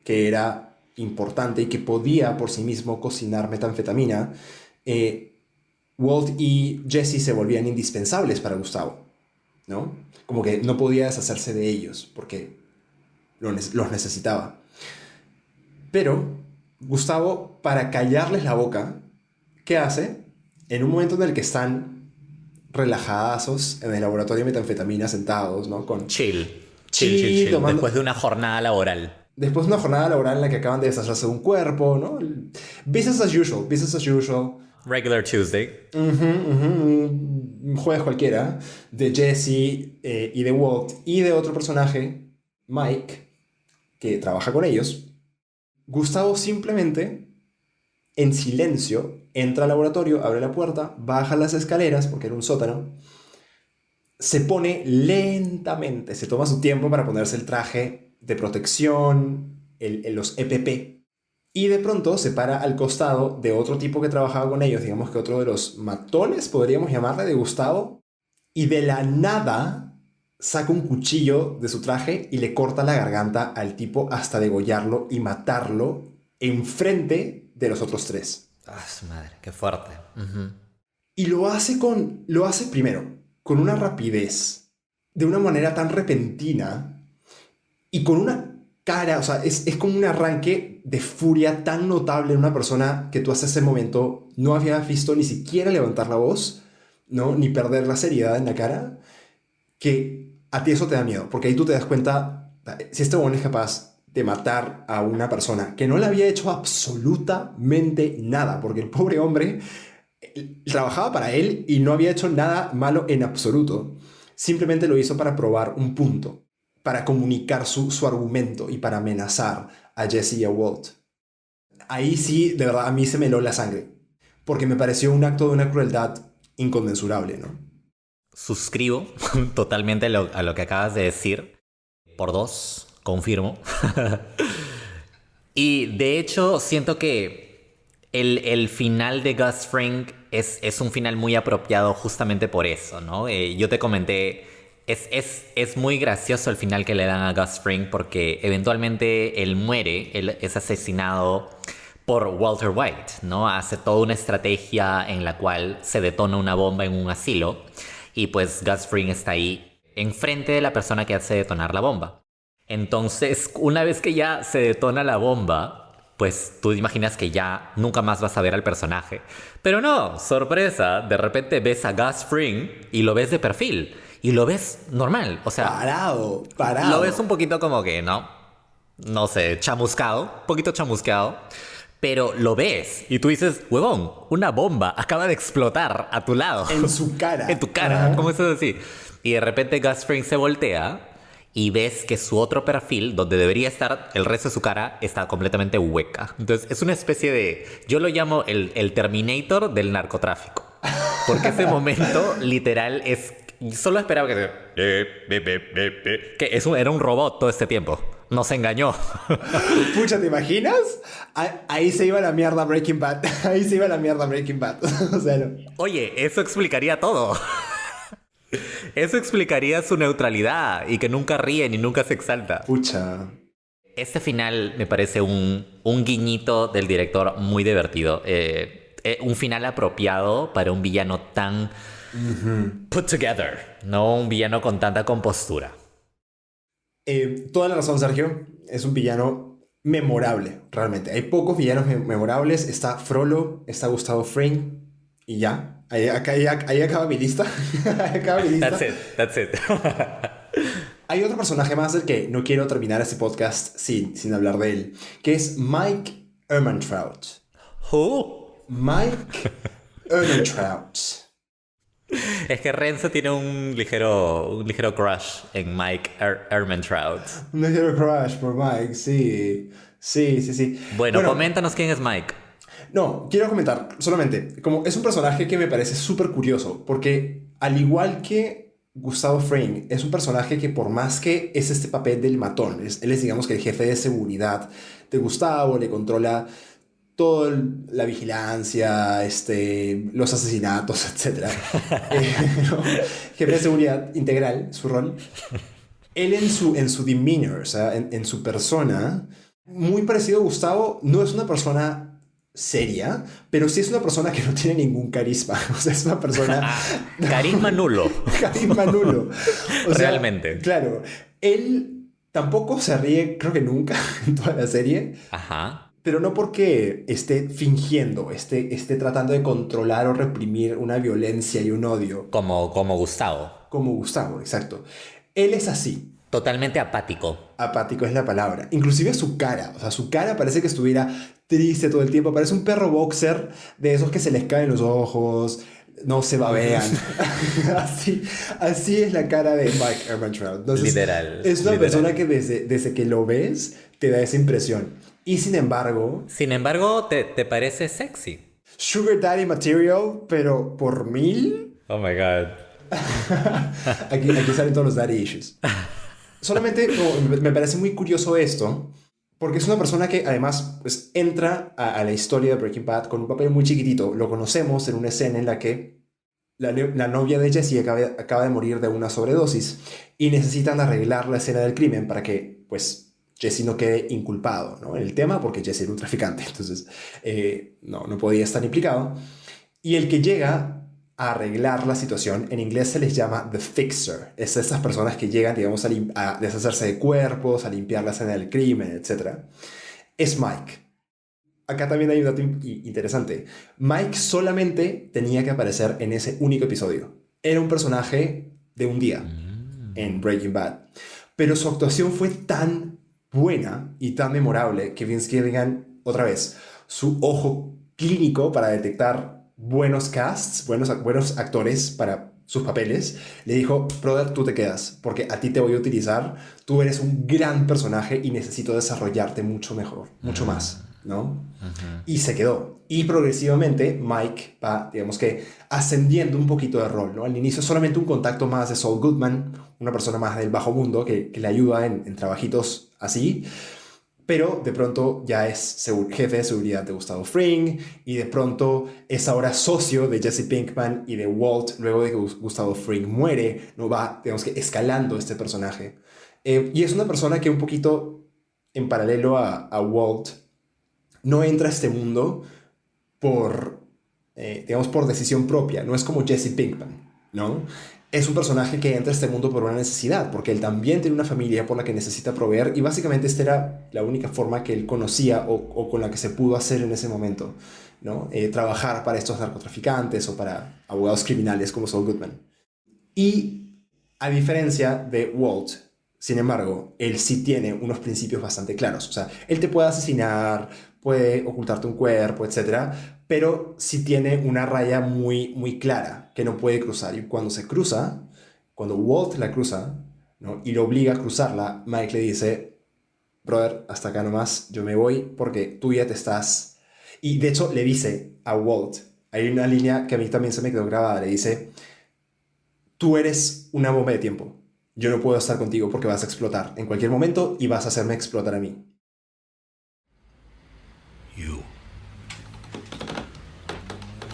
que era importante y que podía por sí mismo cocinar metanfetamina, Walt y Jesse se volvían indispensables para Gustavo, ¿no? Como que no podía deshacerse de ellos porque los necesitaba. Pero Gustavo, para callarles la boca, ¿qué hace? En un momento en el que están relajadazos en el laboratorio de metanfetamina sentados, ¿no? Con Chill. tomando... Después de una jornada laboral. Después de una jornada laboral en la que acaban de deshacerse de un cuerpo, ¿no? Business as usual. Regular Tuesday. Un jueves cualquiera de Jesse y de Walt y de otro personaje, Mike, que trabaja con ellos. Gustavo simplemente, en silencio, entra al laboratorio, abre la puerta, baja las escaleras, porque era un sótano, se pone lentamente, se toma su tiempo para ponerse el traje de protección, los EPP, y de pronto se para al costado de otro tipo que trabajaba con ellos, digamos que otro de los matones, podríamos llamarle, de Gustavo, y de la nada saca un cuchillo de su traje y le corta la garganta al tipo hasta degollarlo y matarlo enfrente de los otros 3. Ah, su madre, qué fuerte. Y lo hace primero con una rapidez, de una manera tan repentina y con una cara, o sea, es como un arranque de furia tan notable en una persona que tú hasta ese momento no habías visto ni siquiera levantar la voz, ¿no? Ni perder la seriedad en la cara, que a ti eso te da miedo, porque ahí tú te das cuenta, si este hombre es capaz de matar a una persona que no le había hecho absolutamente nada, porque el pobre hombre trabajaba para él y no había hecho nada malo en absoluto, simplemente lo hizo para probar un punto, para comunicar su argumento y para amenazar a Jesse y a Walt. Ahí sí, de verdad, a mí se me heló la sangre, porque me pareció un acto de una crueldad inconmensurable, ¿no? Suscribo totalmente a lo que acabas de decir. Por 2, confirmo. Y de hecho, siento que el final de Gus Fring es un final muy apropiado justamente por eso, ¿no? Yo te comenté, es muy gracioso el final que le dan a Gus Fring porque eventualmente él muere, él es asesinado por Walter White, ¿no? Hace toda una estrategia en la cual se detona una bomba en un asilo y pues Gus Fring está ahí enfrente de la persona que hace detonar la bomba. Entonces, una vez que ya se detona la bomba, pues tú imaginas que ya nunca más vas a ver al personaje. Pero no, sorpresa, de repente ves a Gus Fring y lo ves de perfil. Y lo ves normal, o sea... Parado. Lo ves un poquito como que, no sé, chamuscado, un poquito chamuscado. Pero lo ves y tú dices, huevón, una bomba acaba de explotar a tu lado. En su cara. En tu cara, ¿cómo es eso así? Y de repente Gus Fring se voltea y ves que su otro perfil, donde debería estar el resto de su cara, está completamente hueca. Entonces es una especie de... Yo lo llamo el Terminator del narcotráfico. Porque ese momento literal es... Solo esperaba que... Era un robot todo este tiempo. Nos engañó. Pucha, ¿te imaginas? Ahí se iba la mierda Breaking Bad. Ahí se iba la mierda Breaking Bad. O sea, no. Oye, eso explicaría todo. Eso explicaría su neutralidad y que nunca ríe ni nunca se exalta. Pucha. Este final me parece un guiñito del director muy divertido. Un final apropiado para un villano tan put together, no un villano con tanta compostura. Toda la razón, Sergio. Es un villano memorable, realmente. Hay pocos villanos memorables. Está Frollo, está Gustavo Fring y ya. Ahí acaba mi lista. Ahí acaba mi lista. That's it. Hay otro personaje más del que no quiero terminar este podcast sin hablar de él, que es Mike Ehrmantraut. Who? Mike Ehrmantraut. Es que Renzo tiene un ligero crush en Mike Ehrmantraut. Un ligero crush por Mike, sí. Sí. Bueno, coméntanos quién es Mike. No, quiero comentar solamente, como es un personaje que me parece súper curioso, porque al igual que Gustavo Fring, es un personaje que por más que es este papel del matón, él es digamos que el jefe de seguridad de Gustavo, le controla toda la vigilancia, los asesinatos, etc. ¿No? Jefe de seguridad integral, su rol. Él en su demeanor, o sea, en su persona, muy parecido a Gustavo, no es una persona seria, pero sí es una persona que no tiene ningún carisma. O sea, es una persona... Carisma nulo. Carisma nulo. O sea, realmente. Claro. Él tampoco se ríe, creo que nunca, en toda la serie. Ajá. Pero no porque esté fingiendo, esté tratando de controlar o reprimir una violencia y un odio. Como Gustavo. Como Gustavo, exacto. Él es así. Totalmente apático. Apático es la palabra. Inclusive su cara. O sea, su cara parece que estuviera triste todo el tiempo. Parece un perro boxer de esos que se les caen los ojos, no se babean. así es la cara de Mike Ehrmantraut. Entonces, literal. Es una literal. persona que desde que lo ves te da esa impresión. Y sin embargo, ¿te parece sexy? Sugar Daddy Material, pero por 1000. Oh my God. aquí salen todos los daddy issues. Solamente me parece muy curioso esto, porque es una persona que además pues, entra a la historia de Breaking Bad con un papel muy chiquitito. Lo conocemos en una escena en la que la novia de Jesse acaba de morir de una sobredosis y necesitan arreglar la escena del crimen para que pues, Jesse no quede inculpado, ¿no? En el tema, porque Jesse era un traficante, entonces no podía estar implicado. Y el que llega a arreglar la situación, en inglés se les llama The Fixer. Es esas personas que llegan, digamos, a deshacerse de cuerpos, a limpiar la escena del crimen, etc. Es Mike. Acá también hay un dato interesante. Mike solamente tenía que aparecer en ese único episodio. Era un personaje de un día en Breaking Bad. Pero su actuación fue tan buena y tan memorable que Vince Gilligan, otra vez, su ojo clínico para detectar buenos casts, buenos actores para sus papeles, le dijo, brother, tú te quedas, porque a ti te voy a utilizar, tú eres un gran personaje y necesito desarrollarte mucho mejor, mucho más, ¿no? Y se quedó. Y progresivamente Mike va, digamos que, ascendiendo un poquito de rol, ¿no? Al inicio solamente un contacto más de Saul Goodman, una persona más del bajo mundo que le ayuda en trabajitos así, pero de pronto ya es jefe de seguridad de Gustavo Fring y de pronto es ahora socio de Jesse Pinkman y de Walt luego de que Gustavo Fring muere, no va, digamos que escalando este personaje. Y es una persona que un poquito en paralelo a Walt no entra a este mundo por decisión propia, no es como Jesse Pinkman, ¿no? Es un personaje que entra a este mundo por una necesidad, porque él también tiene una familia por la que necesita proveer y básicamente esta era la única forma que él conocía o con la que se pudo hacer en ese momento, ¿no? Trabajar para estos narcotraficantes o para abogados criminales como Saul Goodman. Y a diferencia de Walt, sin embargo, él sí tiene unos principios bastante claros. O sea, él te puede asesinar, puede ocultarte un cuerpo, etcétera, pero sí tiene una raya muy, muy clara que no puede cruzar. Y cuando se cruza, cuando Walt la cruza, ¿no? Y lo obliga a cruzarla, Mike le dice, brother, hasta acá nomás, yo me voy porque tú ya te estás... Y de hecho le dice a Walt, hay una línea que a mí también se me quedó grabada, le dice, tú eres una bomba de tiempo, yo no puedo estar contigo porque vas a explotar en cualquier momento y vas a hacerme explotar a mí. You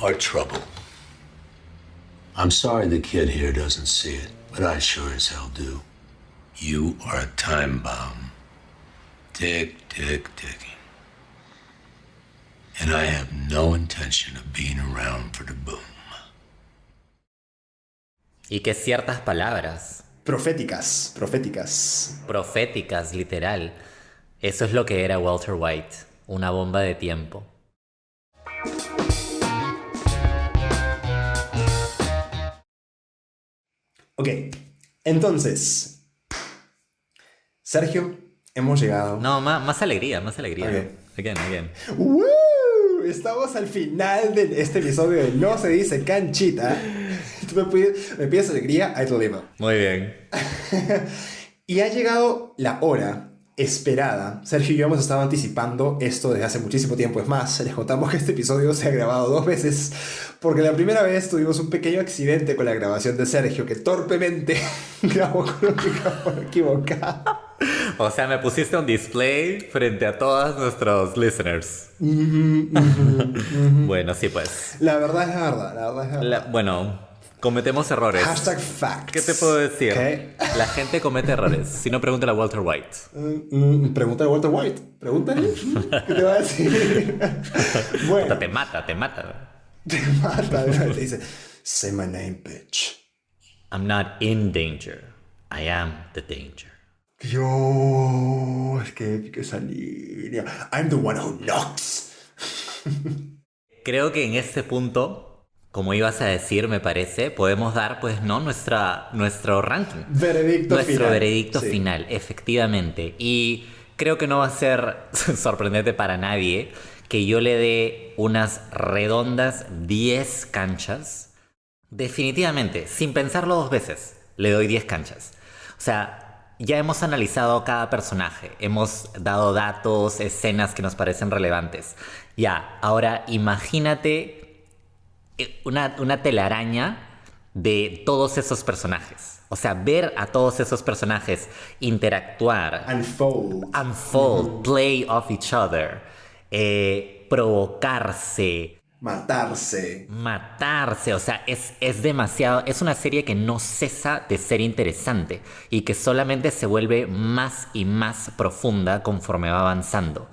are trouble. I'm sorry the kid here doesn't see it, but I sure as hell do. You are a time bomb. Tick, tick, ticking. And I have no intention of being around for the boom. Y que ciertas palabras, Proféticas. proféticas, literal, eso es lo que era Walter White, una bomba de tiempo. Ok, entonces, Sergio, hemos llegado. No, más alegría, más alegría. Ok. Again. ¡Woo! Estamos al final de este episodio de No se dice canchita. Tú me pides alegría, I deliver. Muy bien. Y ha llegado la hora esperada. Sergio y yo hemos estado anticipando esto desde hace muchísimo tiempo. Es más, les contamos que este episodio se ha grabado 2 veces porque la primera vez tuvimos un pequeño accidente con la grabación de Sergio que torpemente grabó con un micrófono equivocado. O sea, me pusiste un display frente a todos nuestros listeners. Bueno, sí, pues. La verdad es la verdad. Bueno, cometemos errores. Hashtag facts. ¿Qué te puedo decir? ¿Qué? La gente comete errores. Si no, pregúntale a Walter White. Pregúntale a Walter White. Pregúntale. ¿Qué te va a decir? Bueno. Te mata. Te mata. Te dice, say my name, bitch. I'm not in danger. I am the danger. Dios, qué épica esa línea. I'm the one who knocks. Creo que en este punto, como ibas a decir, me parece, podemos dar, pues, ¿no? Nuestro ranking. Veredicto Nuestro final. veredicto Sí. final, efectivamente. Y creo que no va a ser sorprendente para nadie que yo le dé unas redondas 10 canchas. Definitivamente, sin pensarlo 2 veces, le doy 10 canchas. O sea, ya hemos analizado cada personaje, hemos dado datos, escenas que nos parecen relevantes. Ya, ahora imagínate una telaraña de todos esos personajes. O sea, ver a todos esos personajes interactuar, unfold, play off each other, provocarse, matarse, o sea, es demasiado, es una serie que no cesa de ser interesante y que solamente se vuelve más y más profunda conforme va avanzando.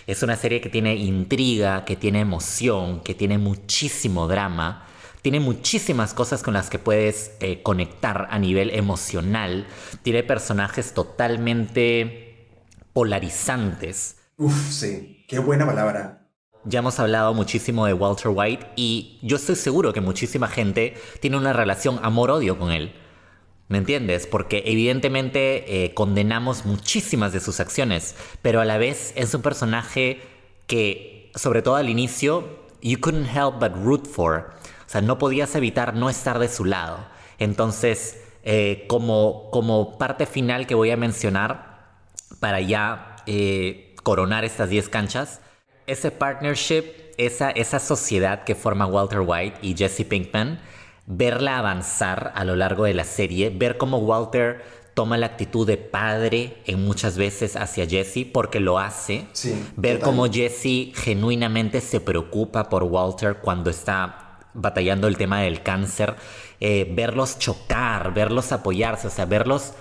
Es una serie que tiene intriga, que tiene emoción, que tiene muchísimo drama, tiene muchísimas cosas con las que puedes conectar a nivel emocional, tiene personajes totalmente polarizantes. Uf, sí, qué buena palabra. Ya hemos hablado muchísimo de Walter White y yo estoy seguro que muchísima gente tiene una relación amor-odio con él. ¿Me entiendes? Porque evidentemente condenamos muchísimas de sus acciones, pero a la vez es un personaje que, sobre todo al inicio, you couldn't help but root for. O sea, no podías evitar no estar de su lado. Entonces, como parte final que voy a mencionar para ya coronar estas 10 canchas, ese partnership, esa sociedad que forma Walter White y Jesse Pinkman, verla avanzar a lo largo de la serie, ver cómo Walter toma la actitud de padre en muchas veces hacia Jesse, porque lo hace. Sí, ver total. cómo Jesse genuinamente se preocupa por Walter cuando está batallando el tema del cáncer. Verlos chocar, verlos apoyarse, o sea, verlos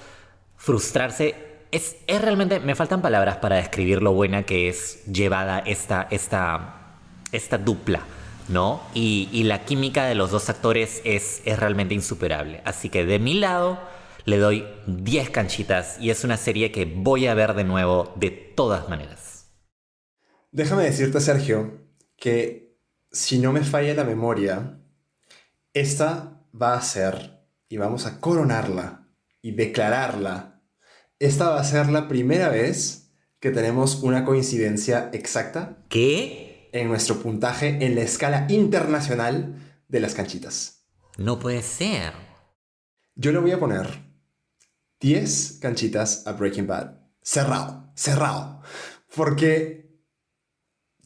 frustrarse. Es realmente, me faltan palabras para describir lo buena que es llevada esta dupla, ¿no? Y la química de los dos actores es realmente insuperable. Así que de mi lado le doy 10 canchitas y es una serie que voy a ver de nuevo de todas maneras. Déjame decirte, Sergio, que si no me falla la memoria, esta va a ser, y vamos a coronarla y declararla, esta va a ser la primera vez que tenemos una coincidencia exacta. ¿Qué? En nuestro puntaje en la escala internacional de las canchitas. No puede ser. Yo le voy a poner 10 canchitas a Breaking Bad. Cerrado. Porque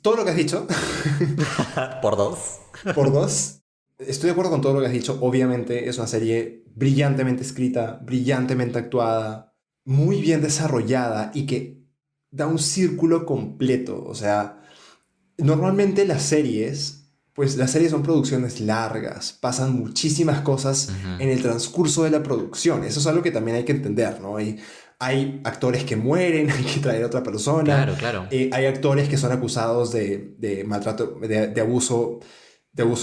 todo lo que has dicho... ¿Por 2? Por 2. Estoy de acuerdo con todo lo que has dicho. Obviamente es una serie brillantemente escrita, brillantemente actuada, muy bien desarrollada y que da un círculo completo. O sea, normalmente las series son producciones largas, pasan muchísimas cosas en el transcurso de la producción. Eso es algo que también hay que entender, ¿no? Hay actores que mueren, hay que traer a otra persona. Claro. Hay actores que son acusados de maltrato, de abuso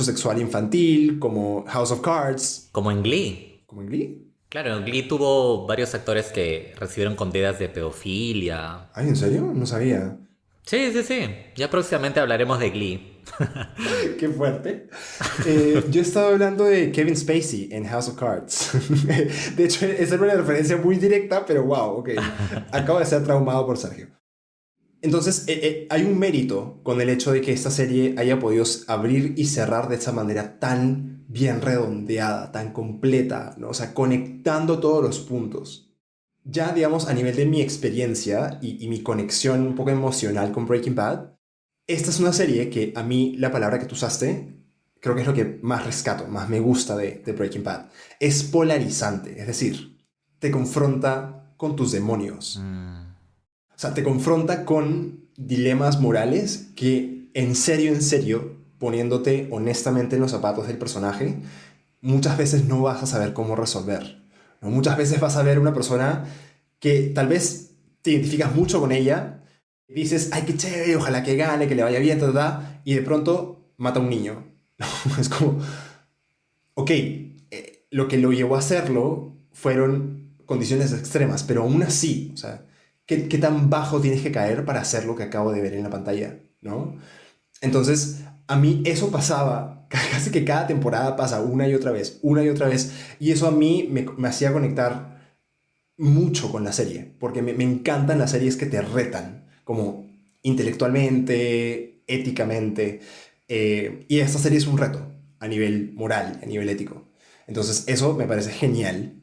sexual infantil, como House of Cards. Como en Glee. ¿Como en Glee? Claro, Glee tuvo varios actores que recibieron condenas de pedofilia. Ay, ¿en serio? No sabía. Sí, sí, sí. Ya próximamente hablaremos de Glee. Qué fuerte. Yo estaba hablando de Kevin Spacey en House of Cards. De hecho, esa era una referencia muy directa, pero wow, ok. Acabo de ser traumado por Sergio. Entonces, hay un mérito con el hecho de que esta serie haya podido abrir y cerrar de esa manera tan bien redondeada, tan completa, ¿no? O sea, conectando todos los puntos. Ya, digamos, a nivel de mi experiencia y mi conexión un poco emocional con Breaking Bad, esta es una serie que a mí, la palabra que tú usaste, creo que es lo que más rescato, más me gusta de Breaking Bad. Es polarizante, es decir, te confronta con tus demonios. O sea, te confronta con dilemas morales que, en serio, poniéndote honestamente en los zapatos del personaje, muchas veces no vas a saber cómo resolver, ¿no? Muchas veces vas a ver una persona que tal vez te identificas mucho con ella, dices, ay, qué chévere, ojalá que gane, que le vaya bien, y de pronto mata a un niño. Es como, ok, lo que lo llevó a hacerlo fueron condiciones extremas, pero aún así, o sea, ¿qué tan bajo tienes que caer para hacer lo que acabo de ver en la pantalla, ¿no? Entonces, a mí eso pasaba, casi que cada temporada pasa una y otra vez, y eso a mí me hacía conectar mucho con la serie, porque me encantan las series que te retan, como intelectualmente, éticamente, y esta serie es un reto a nivel moral, a nivel ético. Entonces, eso me parece genial.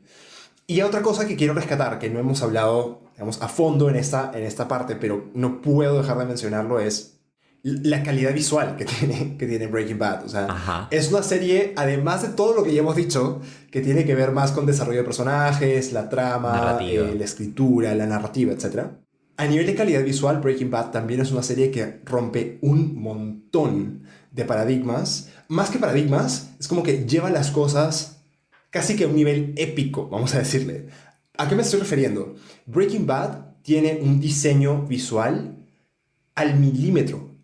Y otra cosa que quiero rescatar, que no hemos hablado, digamos, a fondo en esta parte, pero no puedo dejar de mencionarlo, es la calidad visual que tiene Breaking Bad. O sea, Ajá. es una serie, además de todo lo que ya hemos dicho, que tiene que ver más con desarrollo de personajes, la trama, Narrativa. la escritura, la narrativa, etc. A nivel de calidad visual, Breaking Bad también es una serie que rompe un montón de paradigmas. Más que paradigmas, es como que lleva las cosas casi que a un nivel épico, vamos a decirle. ¿A qué me estoy refiriendo? Breaking Bad tiene un diseño visual al milímetro.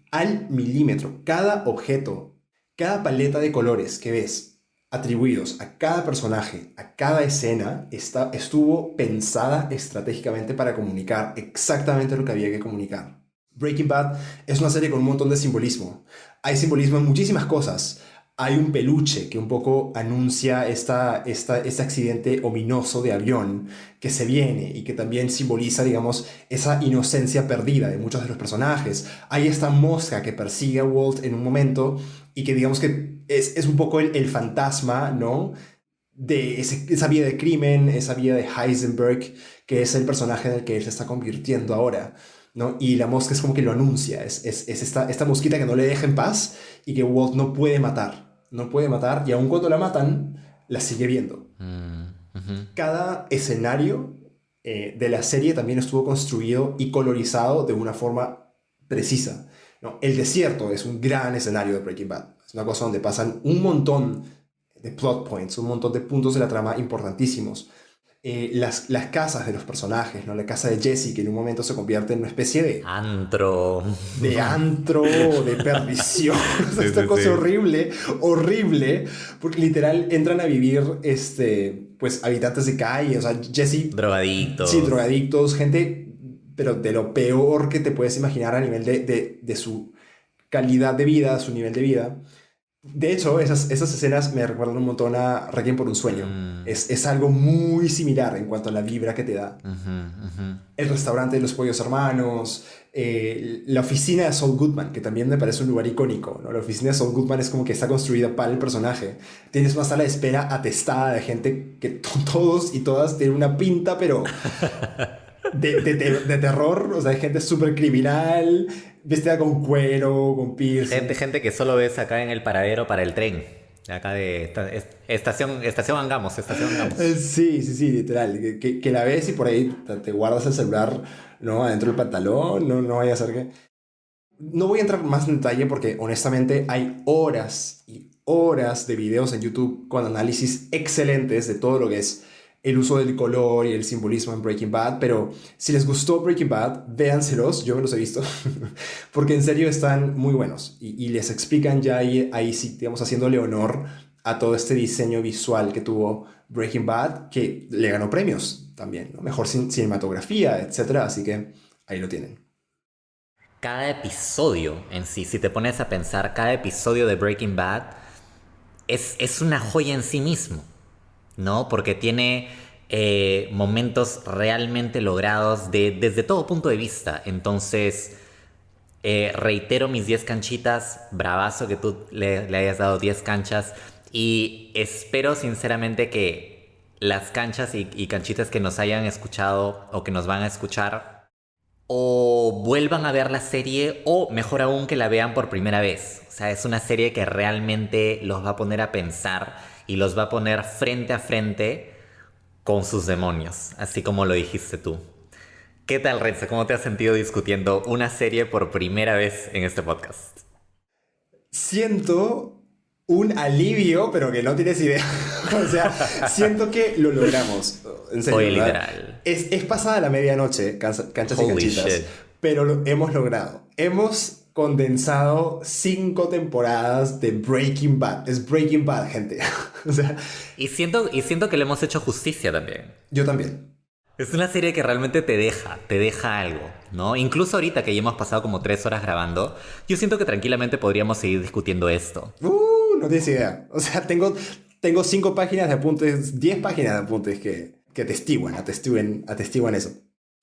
Cada objeto, cada paleta de colores que ves atribuidos a cada personaje, a cada escena, estuvo pensada estratégicamente para comunicar exactamente lo que había que comunicar. Breaking Bad es una serie con un montón de simbolismo. Hay simbolismo en muchísimas cosas. Hay un peluche que un poco anuncia este accidente ominoso de avión que se viene y que también simboliza, digamos, esa inocencia perdida de muchos de los personajes. Hay esta mosca que persigue a Walt en un momento y que digamos que es un poco el fantasma, ¿no? De esa vida de crimen, esa vida de Heisenberg, que es el personaje en el que él se está convirtiendo ahora, ¿no? Y la mosca es como que lo anuncia, es esta mosquita que no le deja en paz y que Walt no puede matar, y aun cuando la matan, la sigue viendo. Cada escenario de la serie también estuvo construido y colorizado de una forma precisa, ¿no? El desierto es un gran escenario de Breaking Bad, es una cosa donde pasan un montón de plot points, un montón de puntos de la trama importantísimos. Las casas de los personajes, ¿no? La casa de Jesse, que en un momento se convierte en una especie de Antro. de perdición. Esta cosa horrible, porque literal entran a vivir pues habitantes de calle, o sea, Jesse, Drogadictos. sí, drogadictos, gente, pero de lo peor que te puedes imaginar a nivel de su calidad de vida, su nivel de vida. De hecho, esas escenas me recuerdan un montón a Requiem por un sueño. Es algo muy similar en cuanto a la vibra que te da. El restaurante de los Pollos Hermanos, la oficina de Saul Goodman, que también me parece un lugar icónico, ¿no? La oficina de Saul Goodman es como que está construida para el personaje. Tienes una sala de espera atestada de gente que todos y todas tienen una pinta, pero de terror. O sea, hay gente súper criminal, vestida con cuero, con piercing. Gente que solo ves acá en el paradero para el tren. Acá de estación Angamos. Sí, literal. Que la ves y por ahí te guardas el celular, ¿no? Adentro del pantalón, no vaya a ser que... No voy a entrar más en detalle porque honestamente hay horas y horas de videos en YouTube con análisis excelentes de todo lo que es el uso del color y el simbolismo en Breaking Bad, pero si les gustó Breaking Bad, véanselos, yo me los he visto, porque en serio están muy buenos y les explican ya ahí sí, digamos, haciéndole honor a todo este diseño visual que tuvo Breaking Bad, que le ganó premios también, ¿no? Mejor cinematografía, etc. Así que ahí lo tienen. Cada episodio en sí, si te pones a pensar, cada episodio de Breaking Bad es una joya en sí mismo, ¿no? Porque tiene momentos realmente logrados desde todo punto de vista. Entonces, reitero mis 10 canchitas, bravazo que tú le hayas dado 10 canchas, y espero sinceramente que las canchas y canchitas que nos hayan escuchado o que nos van a escuchar o vuelvan a ver la serie, o mejor aún que la vean por primera vez. O sea, es una serie que realmente los va a poner a pensar y los va a poner frente a frente con sus demonios, así como lo dijiste tú. ¿Qué tal, Renzo? ¿Cómo te has sentido discutiendo una serie por primera vez en este podcast? Siento un alivio, pero que no tienes idea. O sea, siento que lo logramos. En serio, Oye, ¿verdad? literal. Es pasada la medianoche, canchas y Holy canchitas. shit. Pero lo hemos logrado. Hemos condensado 5 temporadas de Breaking Bad. Es Breaking Bad, gente. O sea, Y siento que le hemos hecho justicia también. yo también. Es una serie que realmente te deja algo, ¿no? Incluso ahorita que ya hemos pasado como 3 horas grabando, yo siento que tranquilamente podríamos seguir discutiendo esto. No tienes idea. O sea, tengo 5 páginas de apuntes, 10 páginas de apuntes que atestiguan eso.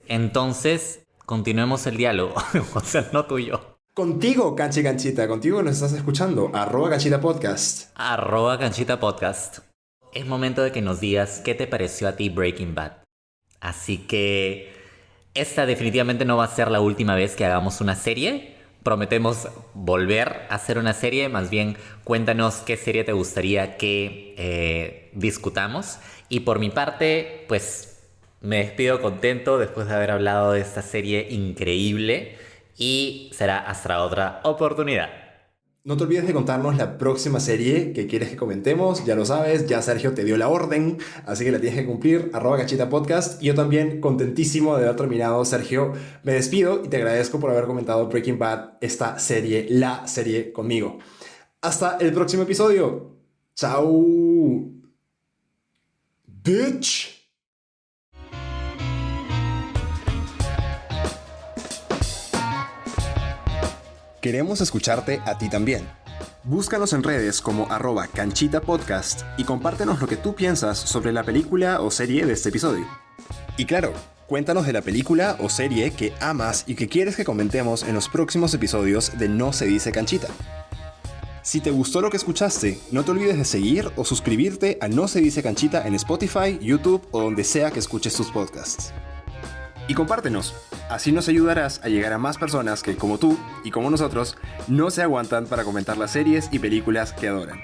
Entonces, continuemos el diálogo. O sea, no tú y yo. Contigo, cancha y canchita, contigo nos estás escuchando. @canchitapodcast. @canchitapodcast. Es momento de que nos digas qué te pareció a ti Breaking Bad. Así que esta definitivamente no va a ser la última vez que hagamos una serie. Prometemos volver a hacer una serie. Más bien, cuéntanos qué serie te gustaría que discutamos. Y por mi parte, pues me despido contento después de haber hablado de esta serie increíble. Y será hasta otra oportunidad. No te olvides de contarnos la próxima serie que quieres que comentemos. Ya lo sabes, ya Sergio te dio la orden, así que la tienes que cumplir. @canchitapodcast. Y yo también contentísimo de haber terminado, Sergio. Me despido y te agradezco por haber comentado Breaking Bad, esta serie, la serie conmigo. Hasta el próximo episodio. Chao. Bitch. Queremos escucharte a ti también. Búscanos en redes como @canchitapodcast y compártenos lo que tú piensas sobre la película o serie de este episodio. Y claro, cuéntanos de la película o serie que amas y que quieres que comentemos en los próximos episodios de No se dice canchita. Si te gustó lo que escuchaste, no te olvides de seguir o suscribirte a No se dice canchita en Spotify, YouTube o donde sea que escuches tus podcasts. Y compártenos, así nos ayudarás a llegar a más personas que, como tú y como nosotros, no se aguantan para comentar las series y películas que adoran.